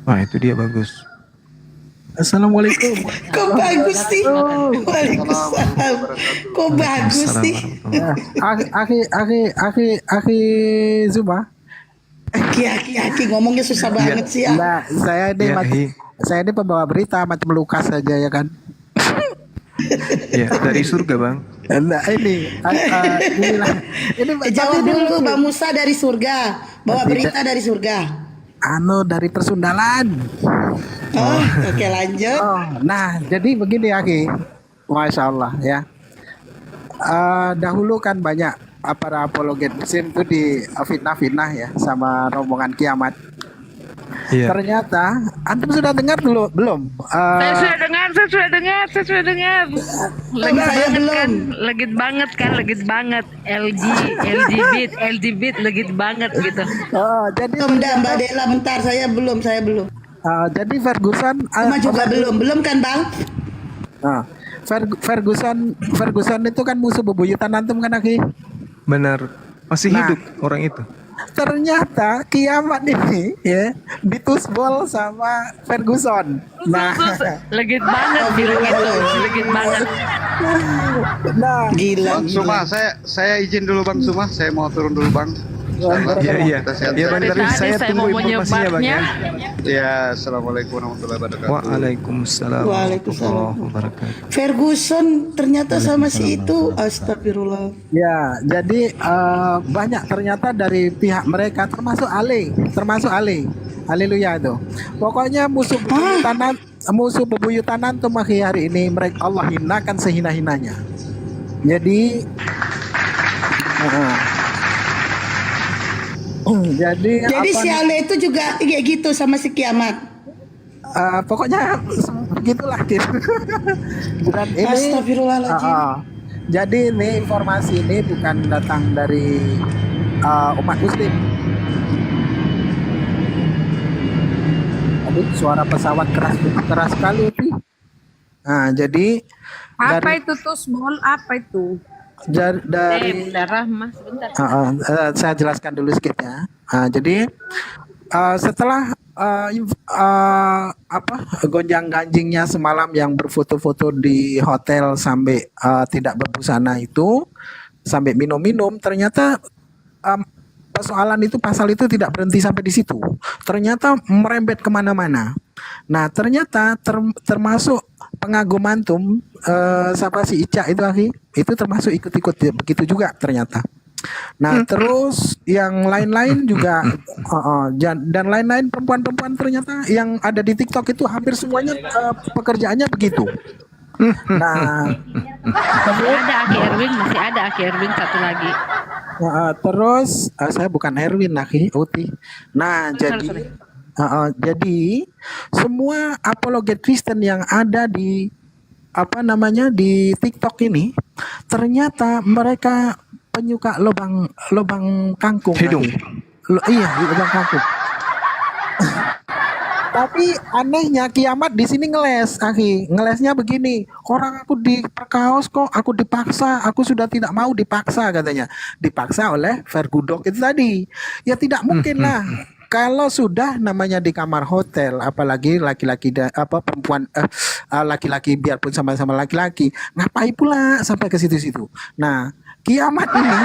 Wah, itu dia bagus. Assalamualaikum. Kok bagus sih? Waalaikumsalam. Kok bagus sih? Aki Zuma. Aki ngomongnya susah banget sih ya. Nah, saya ini pembawa berita macam Lukas saja ya kan. Ya, dari surga Bang. Nah, inilah. Ini Jawab tapi dulu Bang Musa dari surga. Bawa berita dari surga. dari persundalan. Oh, oke lanjut. Oh, nah, jadi begini Aki. Masya Allah ya. Dahulu kan banyak para apologet mesin itu di fitnah-fitnah ya sama rombongan kiamat. Iya. Ternyata antum sudah dengar dulu belum? Saya sudah dengar. Legit banget. LGBT legit banget gitu. Jadi Belum dah Mbak Dela, bentar saya belum. jadi Ferguson Cuma juga belum kan Bang? Ferguson itu kan musuh bebuyutan antum kan Aki? Benar. Masih Nah. hidup orang itu. Ternyata kiamat ini ya ditusbol sama Ferguson. Nah, Legit banget bilang itu, legit banget. nah Gila. Bang Suma, saya izin dulu Bang Suma, saya mau turun dulu Bang. Iya. Kita sehat. Ya Bang Dari Darwis, tadi saya saya tunggu mau informasinya Bang ya. menyebabnya. Ya, assalamualaikum warahmatullahi wabarakatuh. Waalaikumsalam Waalaikumsalam. warahmatullahi wabarakatuh. Ferguson ternyata sama si itu. Astagfirullah. ya jadi banyak ternyata dari pihak mereka termasuk Ale. Haleluya itu. Pokoknya musuh bebuyutan antum hari ini mereka Allah hinakan sehina-hinanya. Jadi jadi Jadi si Ale itu juga kayak gitu sama si kiamat. pokoknya begitulah gitu. Dan ini Astagfirullahaladzim. jadi ini informasi ini bukan datang dari umat muslim. Aduh, suara pesawat keras sekali itu. Nah, jadi Apa dari itu tusbol? Apa itu? dari Darah mas, bentar. saya jelaskan dulu sedikit ya. Jadi setelah gonjang-ganjingnya semalam yang berfoto-foto di hotel sampai tidak berbusana itu, sampai minum-minum, ternyata persoalan itu pasal itu tidak berhenti sampai di situ. Ternyata merembet kemana-mana. Nah ternyata termasuk pengagum antum siapa si Ica itu Aki, itu termasuk ikut-ikut begitu juga ternyata. Nah terus yang lain-lain juga dan lain-lain perempuan-perempuan ternyata yang ada di TikTok itu hampir semuanya pekerjaannya begitu. Nah Ada Aki Erwin, masih ada Aki Erwin satu lagi. terus saya bukan Erwin Aki Uti. Nah jadi semua apologet Kristen yang ada di di TikTok ini ternyata mereka penyuka lubang kangkung. Hidung. Iya, lubang kangkung. Tapi anehnya kiamat di sini ngeles, Aki. Ngelesnya begini, orang aku diperkaos kok, aku dipaksa, aku sudah tidak mau dipaksa katanya. Dipaksa oleh Vergudok itu tadi. Ya tidak mungkin lah. Kalau sudah namanya di kamar hotel, apalagi laki-laki perempuan laki-laki biarpun sama-sama laki-laki, ngapain pula sampai ke situ-situ. Nah, kiamat ini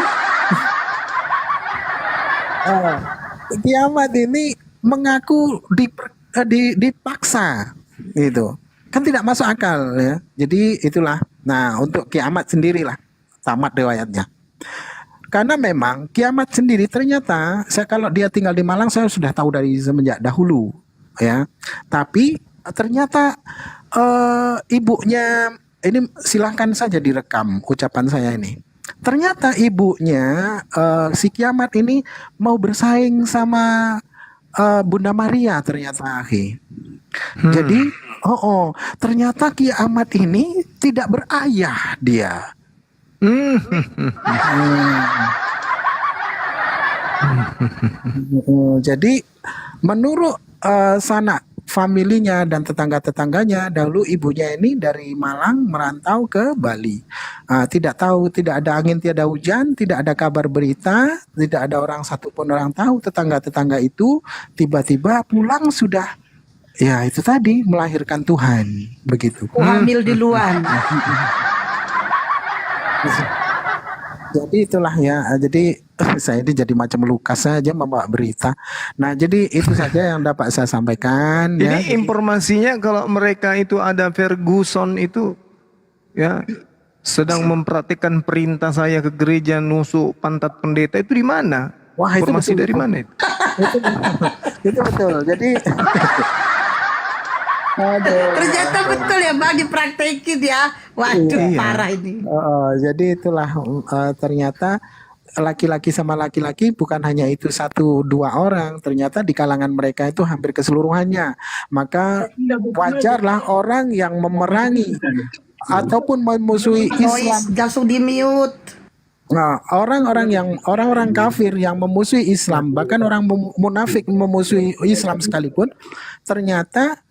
kiamat ini mengaku dipaksa gitu. Kan tidak masuk akal ya. Jadi itulah. Nah, untuk kiamat sendirilah tamat riwayatnya. Karena memang kiamat sendiri ternyata saya kalau dia tinggal di Malang saya sudah tahu dari semenjak dahulu ya. Tapi ternyata ibunya ini silahkan saja direkam ucapan saya ini. Ternyata ibunya si kiamat ini mau bersaing sama Bunda Maria ternyata Akhi. Jadi ternyata kiamat ini tidak berayah dia. Jadi menurut sanak familinya dan tetangga-tetangganya dahulu ibunya ini dari Malang merantau ke Bali. Tidak tahu, tidak ada angin, tiada hujan, tidak ada kabar berita, tidak ada orang satupun orang tahu tetangga-tetangga itu tiba-tiba pulang sudah ya itu tadi melahirkan Tuhan begitu. Hamil di luar. Jadi itulah ya. Jadi saya ini jadi macam Lukas saja membawa berita. Nah, jadi itu saja yang dapat saya sampaikan ya. Ini informasinya kalau mereka itu ada Ferguson itu ya sedang mempraktikkan perintah saya ke gereja nusuk pantat pendeta itu di mana? Wah, itu informasi betul. dari mana itu? Itu betul. Jadi Ternyata betul ya Bang dipraktekin ya. Waduh Iya. parah ini. jadi itulah ternyata laki-laki sama laki-laki bukan hanya itu satu dua orang, ternyata di kalangan mereka itu hampir keseluruhannya. Maka wajarlah orang yang memerangi ataupun memusuhi Islam. Langsung di mute. Nah, orang-orang kafir yang memusuhi Islam, bahkan orang munafik memusuhi Islam sekalipun, ternyata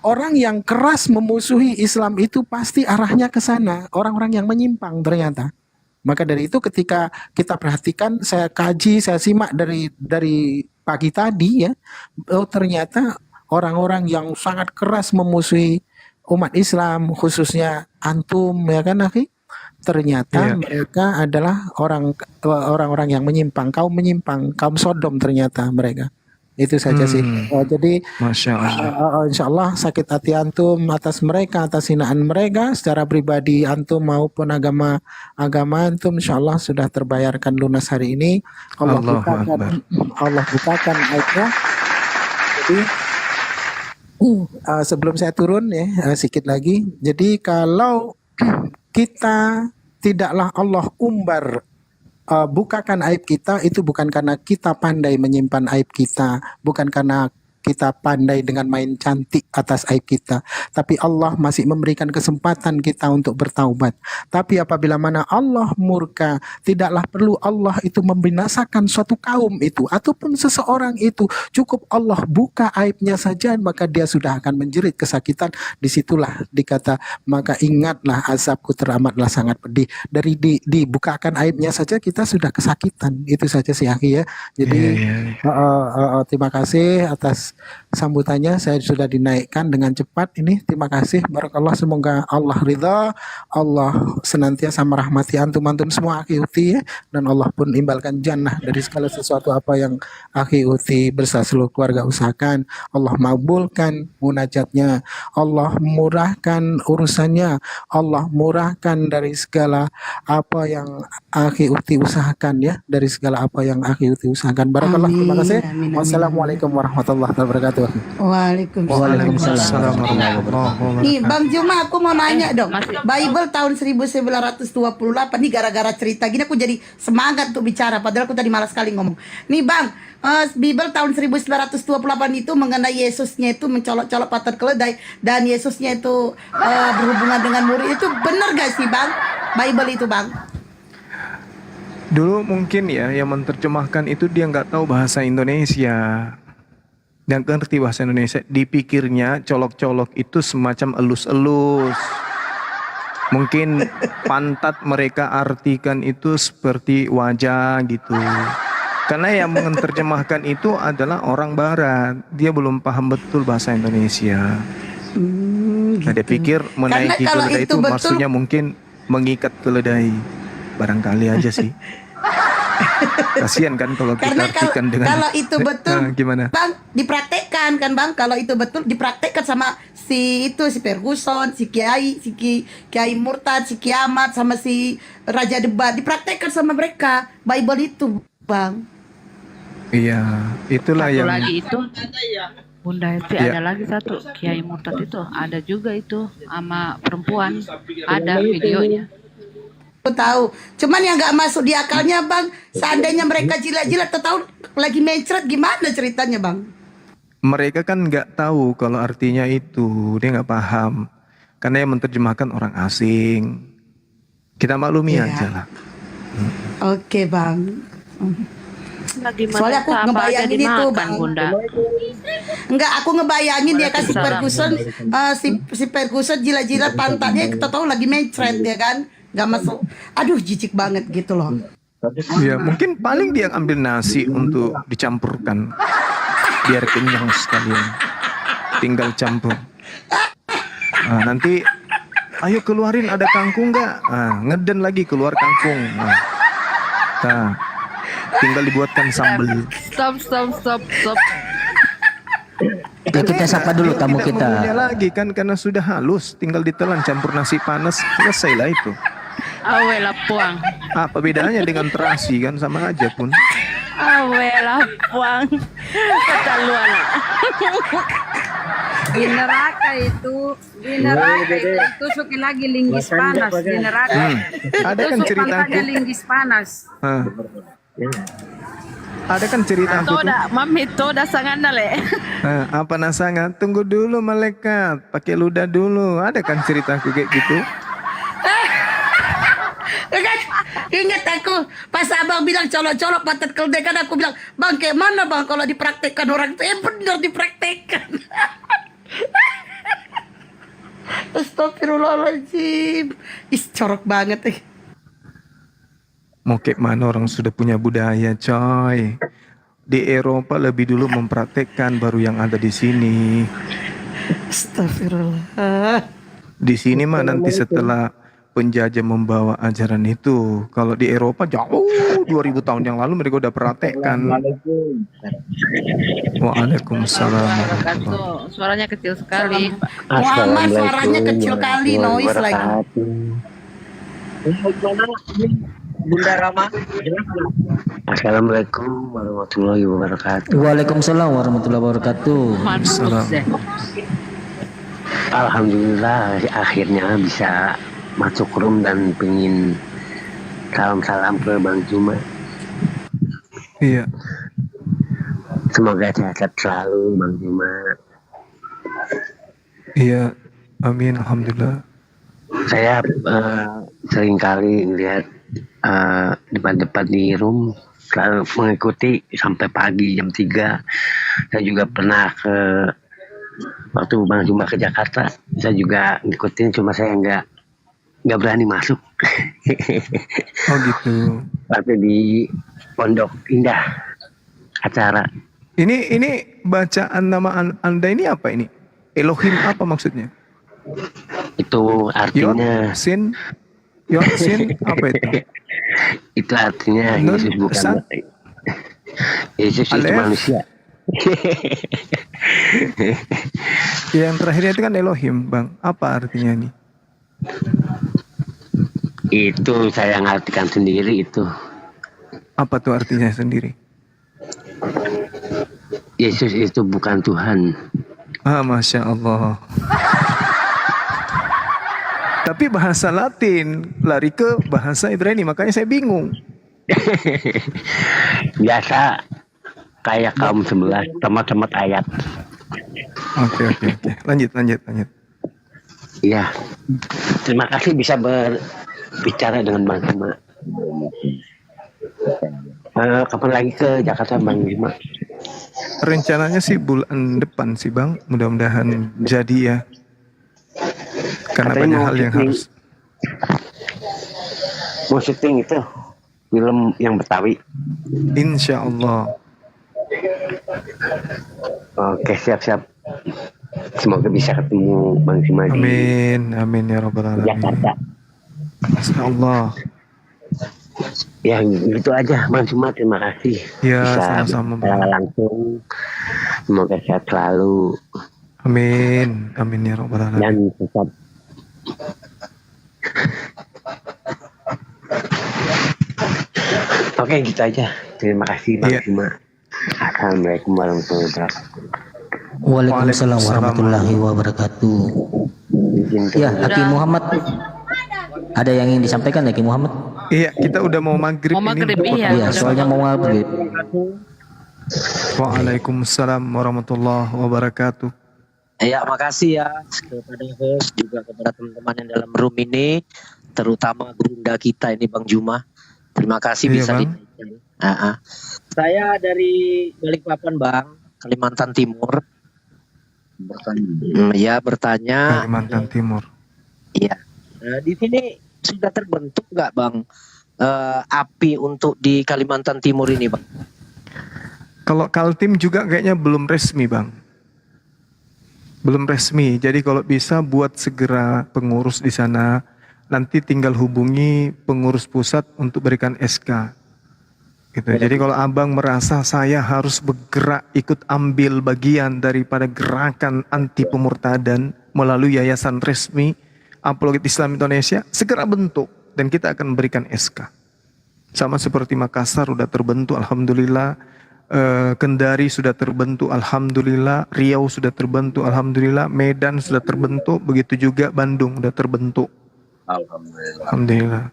orang yang keras memusuhi Islam itu pasti arahnya ke sana, orang-orang yang menyimpang ternyata. Maka dari itu ketika kita perhatikan, saya kaji, saya simak dari pagi tadi ya, oh ternyata orang-orang yang sangat keras memusuhi umat Islam, khususnya antum ya kan akhi, ternyata Iya. mereka adalah orang-orang yang menyimpang, kaum Sodom ternyata mereka. Itu saja sih. Jadi Masya Allah. insya Allah sakit hati antum atas mereka, atas hinaan mereka secara pribadi antum maupun agama antum, insya Allah sudah terbayarkan lunas hari ini. Allah Allahu bukakan, Akbar. Allah bukakan aibnya. Jadi sebelum saya turun ya sedikit lagi. Jadi kalau kita tidaklah Allah umbar bukakan aib kita, itu bukan karena kita pandai menyimpan aib kita, bukan karena kita pandai dengan main cantik atas aib kita, tapi Allah masih memberikan kesempatan kita untuk bertaubat. Tapi apabila mana Allah murka, tidaklah perlu Allah itu membinasakan suatu kaum itu ataupun seseorang itu, cukup Allah buka aibnya saja maka dia sudah akan menjerit kesakitan. Disitulah dikata maka ingatlah azabku teramatlah sangat pedih. Dari dibukakan aibnya saja kita sudah kesakitan. Itu saja sih akhi ya. Jadi terima kasih atas sambutannya, saya sudah dinaikkan dengan cepat ini. Terima kasih, barakallah, semoga Allah ridha, Allah senantiasa merahmati antum semua akhi uti ya, dan Allah pun imbalkan jannah dari segala sesuatu apa yang akhi uti bersama seluruh keluarga usahakan. Allah mabulkan munajatnya, Allah murahkan urusannya, Allah murahkan dari segala apa yang akhi uti usahakan ya, dari segala apa yang akhi uti usahakan. Barakallah, terima kasih. Wassalamualaikum warahmatullahi wabarakatuh. Waalaikumsalam warahmatullahi wabarakatuh. Nih Bang Juma, aku mau nanya dong. Bible tahun 1928 nih, gara-gara cerita gini aku jadi semangat untuk bicara, padahal aku tadi malas sekali ngomong. Nih Bang, Bible tahun 1928 itu mengenai Yesusnya itu mencolok-colok patar keledai dan Yesusnya itu berhubungan dengan murid, itu benar gak sih Bang? Bible itu Bang? Dulu mungkin ya yang menerjemahkan itu dia nggak tahu bahasa Indonesia. Dan ngerti bahasa Indonesia, dipikirnya colok-colok itu semacam elus-elus. Mungkin pantat mereka artikan itu seperti wajah gitu. Karena yang menerjemahkan itu adalah orang barat, dia belum paham betul bahasa Indonesia. Nah, dia pikir menaiki kalau keledai itu itu betul- maksudnya mungkin mengikat keledai. Barangkali aja sih. Kasihan kan kalau kita Karena artikan dengan kalau itu betul gimana? Bang, dipraktekkan kan Bang, kalau itu betul dipraktekkan sama si Ferguson, si Kiai Murtad, si Kiamat, sama si Raja Debat, dipraktekkan sama mereka Bible itu Bang. Iya, itulah Satu yang lagi itu Bunda Eti, Iya. ada lagi satu Kiai Murtad itu, ada juga itu sama perempuan, ada videonya. Aku tahu, cuman yang nggak masuk di akalnya Bang, seandainya mereka jilat-jilat tahu lagi mencret, gimana ceritanya Bang? mereka kan nggak tahu kalau artinya itu, dia nggak paham. Karena yang menerjemahkan orang asing. Kita maklumi Iya. aja lah. Oke Bang. Gimana Soalnya aku apa aja ngebayangin itu dimakan, Bang. Bunda. Enggak, aku ngebayangin dia kasih Ferguson, si Ferguson jilat-jilat pantatnya, kita tahu lagi mencret dia kan, nggak masuk. Aduh, jijik banget gitu loh. Ya, mungkin paling dia ambil nasi untuk dicampurkan. Biar kenyang sekalian. Tinggal campur. Nah, nanti ayo keluarin ada kangkung nggak? Ngeden lagi keluar kangkung. Nah, tinggal dibuatkan sambal. Stop. Ya, kita sapa dulu tamu Tidak kita. mengunyah lagi kan karena sudah halus, tinggal ditelan campur nasi panas, selesailah itu. Awe lapuang. Apa bedanya dengan terasi kan sama aja pun. Awe lapuang. Keterlaluan. Di neraka itu tusukin lagi linggis panas di neraka. Ada kan Tusuk ceritaku. pantatnya linggis panas. Ada kan ceritaku tuh. Toda, mami toda sangat nale. Apa nasangan? Tunggu dulu malaikat, pakai ludah dulu. Ada kan ceritaku kayak gitu? Ingat aku pas abang bilang colok-colok pantat keledai, kan aku bilang Bang, kayak mana Bang kalau dipraktekkan orang itu? Benar dipraktekkan. Astagfirullahaladzim. Ih, corok banget Mau kayak mana orang sudah punya budaya, coy. Di Eropa lebih dulu mempraktekkan baru yang ada di sini. Astagfirullah. Di sini mah nanti setelah penjajah membawa ajaran itu. Kalau di Eropa jauh 2000 tahun yang lalu mereka udah praktekkan. Waalaikumsalam warahmatullahi Wabarakatuh. Suaranya kecil sekali, Pak. Muhammad suaranya kecil kali, noise lagi. Bunda Rama. Assalamualaikum warahmatullahi wabarakatuh. Waalaikumsalam warahmatullahi wabarakatuh. Manus deh. Alhamdulillah akhirnya bisa masuk room dan pengen salam-salam ke Bang Juma. Iya. Semoga sehat selalu Bang Juma. Iya. Amin. Alhamdulillah. Saya sering kali lihat debat-debat di room, selalu mengikuti sampai pagi jam 3. Saya juga pernah waktu Bang Juma ke Jakarta, saya juga ngikutin, cuma saya nggak berani masuk. Oh gitu. Waktu di Pondok Indah acara. Ini bacaan nama Anda ini apa ini? Elohim apa maksudnya? Itu artinya Yod sin apa itu? itu artinya Nun, Yesus bukan San? Yesus itu Alef? manusia. Yang terakhirnya itu kan Elohim, Bang. Apa artinya ini? Itu saya ngartikan sendiri itu. Apa tuh artinya sendiri? Yesus itu bukan Tuhan. Ah, Masya Allah. Tapi bahasa Latin lari ke bahasa Ibrani, makanya saya bingung. Biasa kayak kaum sebelah temat-temat ayat. Oke. Lanjut. Iya. Terima kasih bisa berbicara dengan Bang Juma. Kapan lagi ke Jakarta Bang Juma? Rencananya sih bulan depan sih, Bang. Mudah-mudahan jadi ya. Karena Katanya banyak mau hal yang syuting. harus. Mau syuting itu film yang Betawi. Insya Allah. Oke, siap-siap. Semoga bisa ketemu Bang Juma di Amin ya Rabbal Alamin. Jakarta. Insya Allah. Ya gitu aja Bang Juma, terima kasih. Ya, bisa sama-sama, Bang. bicara langsung. Semoga sehat selalu Amin ya Rabbal Alamin. dan tetap Oke, gitu aja. Terima kasih Bang Iya. Juma. Assalamualaikum warahmatullahi wabarakatuh. Waalaikumsalam warahmatullahi wabarakatuh. Izin Ya, Aki Muhammad. Ada yang ingin disampaikan Aki Muhammad? Iya, kita udah mau maghrib Mau ini. maghrib, iya. Iya, soalnya mau maghrib. Waalaikumsalam warahmatullahi wabarakatuh. Ya, makasih ya kepada host juga kepada teman-teman yang dalam room ini, terutama gurunda kita ini Bang Juma. Terima kasih Iya, bisa Bang. dinaikkan. Saya dari Balikpapan Bang, Kalimantan Timur. Bertanya. Kalimantan Timur. Iya. Di sini sudah terbentuk nggak Bang api untuk di Kalimantan Timur ini Bang? Kalau Kaltim juga kayaknya belum resmi, Bang. Belum resmi. Jadi kalau bisa buat segera pengurus di sana. Nanti tinggal hubungi pengurus pusat untuk berikan SK. Gitu. Jadi kalau Abang merasa saya harus bergerak ikut ambil bagian daripada gerakan anti pemurtadan melalui yayasan resmi Apologet Islam Indonesia, segera bentuk dan kita akan memberikan SK. Sama seperti Makassar sudah terbentuk, alhamdulillah. Kendari sudah terbentuk, alhamdulillah. Riau sudah terbentuk, alhamdulillah. Medan sudah terbentuk, begitu juga Bandung sudah terbentuk. Alhamdulillah.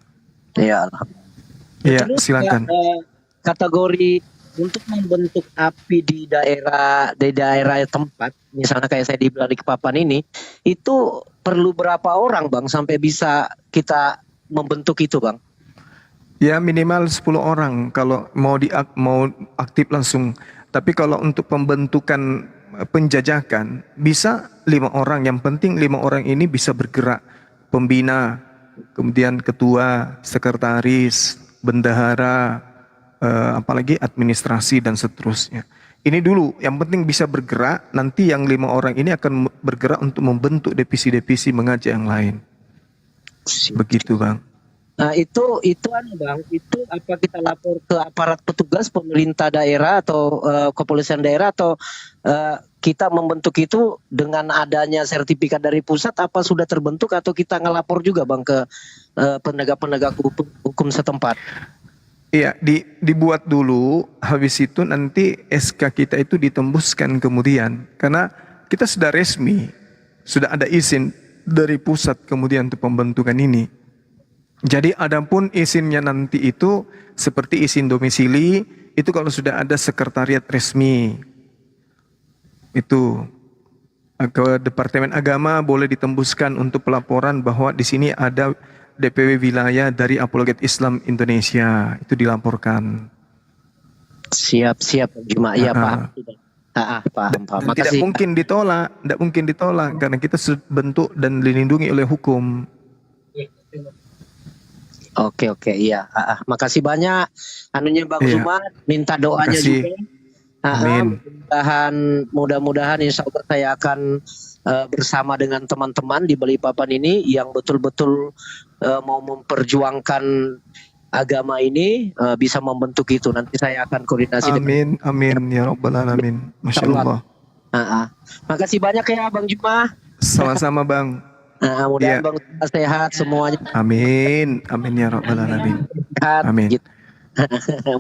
Iya, alhamdulillah. Ya, Terus, silakan. Kategori untuk membentuk api di daerah tempat, misalnya kayak saya di Balikpapan ini, itu perlu berapa orang Bang sampai bisa kita membentuk itu Bang? Ya minimal 10 orang kalau mau aktif langsung. Tapi kalau untuk pembentukan penjajakan bisa 5 orang, yang penting 5 orang ini bisa bergerak, pembina, kemudian ketua, sekretaris, bendahara, apalagi administrasi dan seterusnya. Ini dulu, yang penting bisa bergerak, nanti yang 5 orang ini akan bergerak untuk membentuk divisi-divisi mengajak yang lain. Begitu Bang. Nah itu Bang, itu apa kita lapor ke aparat petugas pemerintah daerah atau kepolisian daerah, atau kita membentuk itu dengan adanya sertifikat dari pusat, apa sudah terbentuk, atau kita ngelapor juga Bang ke penegak-penegak hukum setempat? Iya, dibuat dulu, habis itu nanti SK kita itu ditembuskan kemudian. Karena kita sudah resmi, sudah ada izin dari pusat kemudian untuk pembentukan ini. Jadi adapun izinnya nanti itu seperti izin domisili, itu kalau sudah ada sekretariat resmi. Itu ke Departemen Agama boleh ditembuskan untuk pelaporan bahwa di sini ada DPW wilayah dari Apologet Islam Indonesia, itu dilaporkan. Siap Juma, ya paham. Paham. Dan tidak mungkin ditolak karena kita sudah bentuk dan dilindungi oleh hukum. Oke, iya. Makasih banyak anunya Bang Zuma, minta doanya juga. Amin. Mudah-mudahan insya Allah saya akan bersama dengan teman-teman di Balikpapan ini yang betul-betul mau memperjuangkan agama ini, bisa membentuk itu. Nanti saya akan koordinasi. Amin ya rabbal alamin. Masya Allah. Makasih banyak ya Bang Juma. Sama-sama Bang. Mudah-mudahan Bang Zuma sehat semuanya. Amin ya rabbal alamin. Amin. Gitu.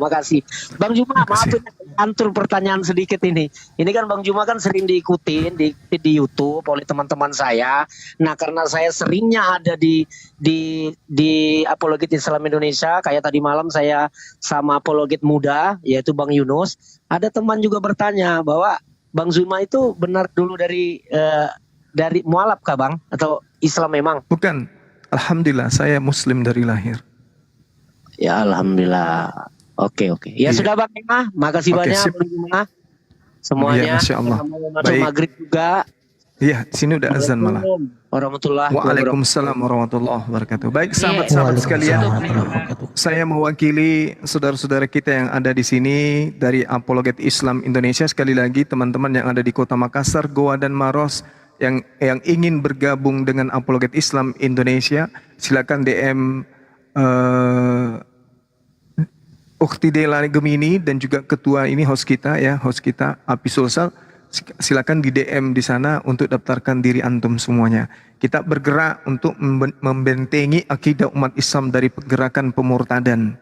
Makasih Bang Juma. Maafin antur pertanyaan sedikit ini. Ini kan Bang Juma kan sering diikuti di YouTube oleh teman-teman saya. Nah karena saya seringnya ada di Apologet Islam Indonesia, kayak tadi malam saya sama apologet muda yaitu Bang Yunus. Ada teman juga bertanya bahwa Bang Zuma itu benar dulu dari mualaf kah Bang, atau Islam memang? Bukan. Alhamdulillah saya Muslim dari lahir. Ya Alhamdulillah. Oke. Ya sudah Bang Emma, makasih banyak Bang Juma. Semuanya. Masya Allah. Masuk maghrib juga. Iya, sini udah azan malah. Waalaikumsalam warahmatullahi wabarakatuh. Baik sahabat-sahabat sekalian, saya mewakili saudara-saudara kita yang ada di sini dari Apologet Islam Indonesia. Sekali lagi teman-teman yang ada di Kota Makassar, Goa dan Maros yang ingin bergabung dengan Apologet Islam Indonesia, silakan DM Ukhti Dela Gemini dan juga ketua ini host kita Api Sulsel, silakan di DM di sana untuk daftarkan diri antum semuanya. Kita bergerak untuk membentengi akidah umat Islam dari pergerakan pemurtadan.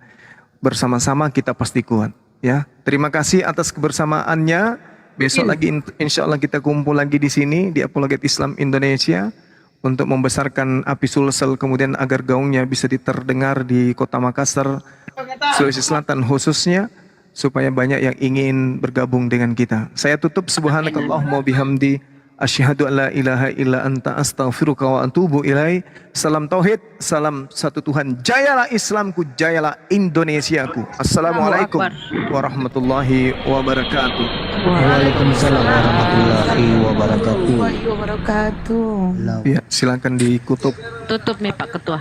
Bersama-sama kita pasti kuat ya. Terima kasih atas kebersamaannya. Besok lagi insya Allah kita kumpul lagi di sini di Apologet Islam Indonesia untuk membesarkan Api Sulsel, kemudian agar gaungnya bisa terdengar di Kota Makassar, Sulawesi Selatan khususnya, supaya banyak yang ingin bergabung dengan kita. Saya tutup subhanakallahumma bihamdi asyhadu an la ilaha illa anta astaghfiruka wa atubu ilai. Salam tauhid, salam satu Tuhan. Jayalah Islamku, jayalah Indonesiaku. Assalamualaikum warahmatullahi wabarakatuh. Waalaikumsalam warahmatullahi wabarakatuh. Wabarakatuh. Ya, silakan ditutup. Tutup nih Pak Ketua.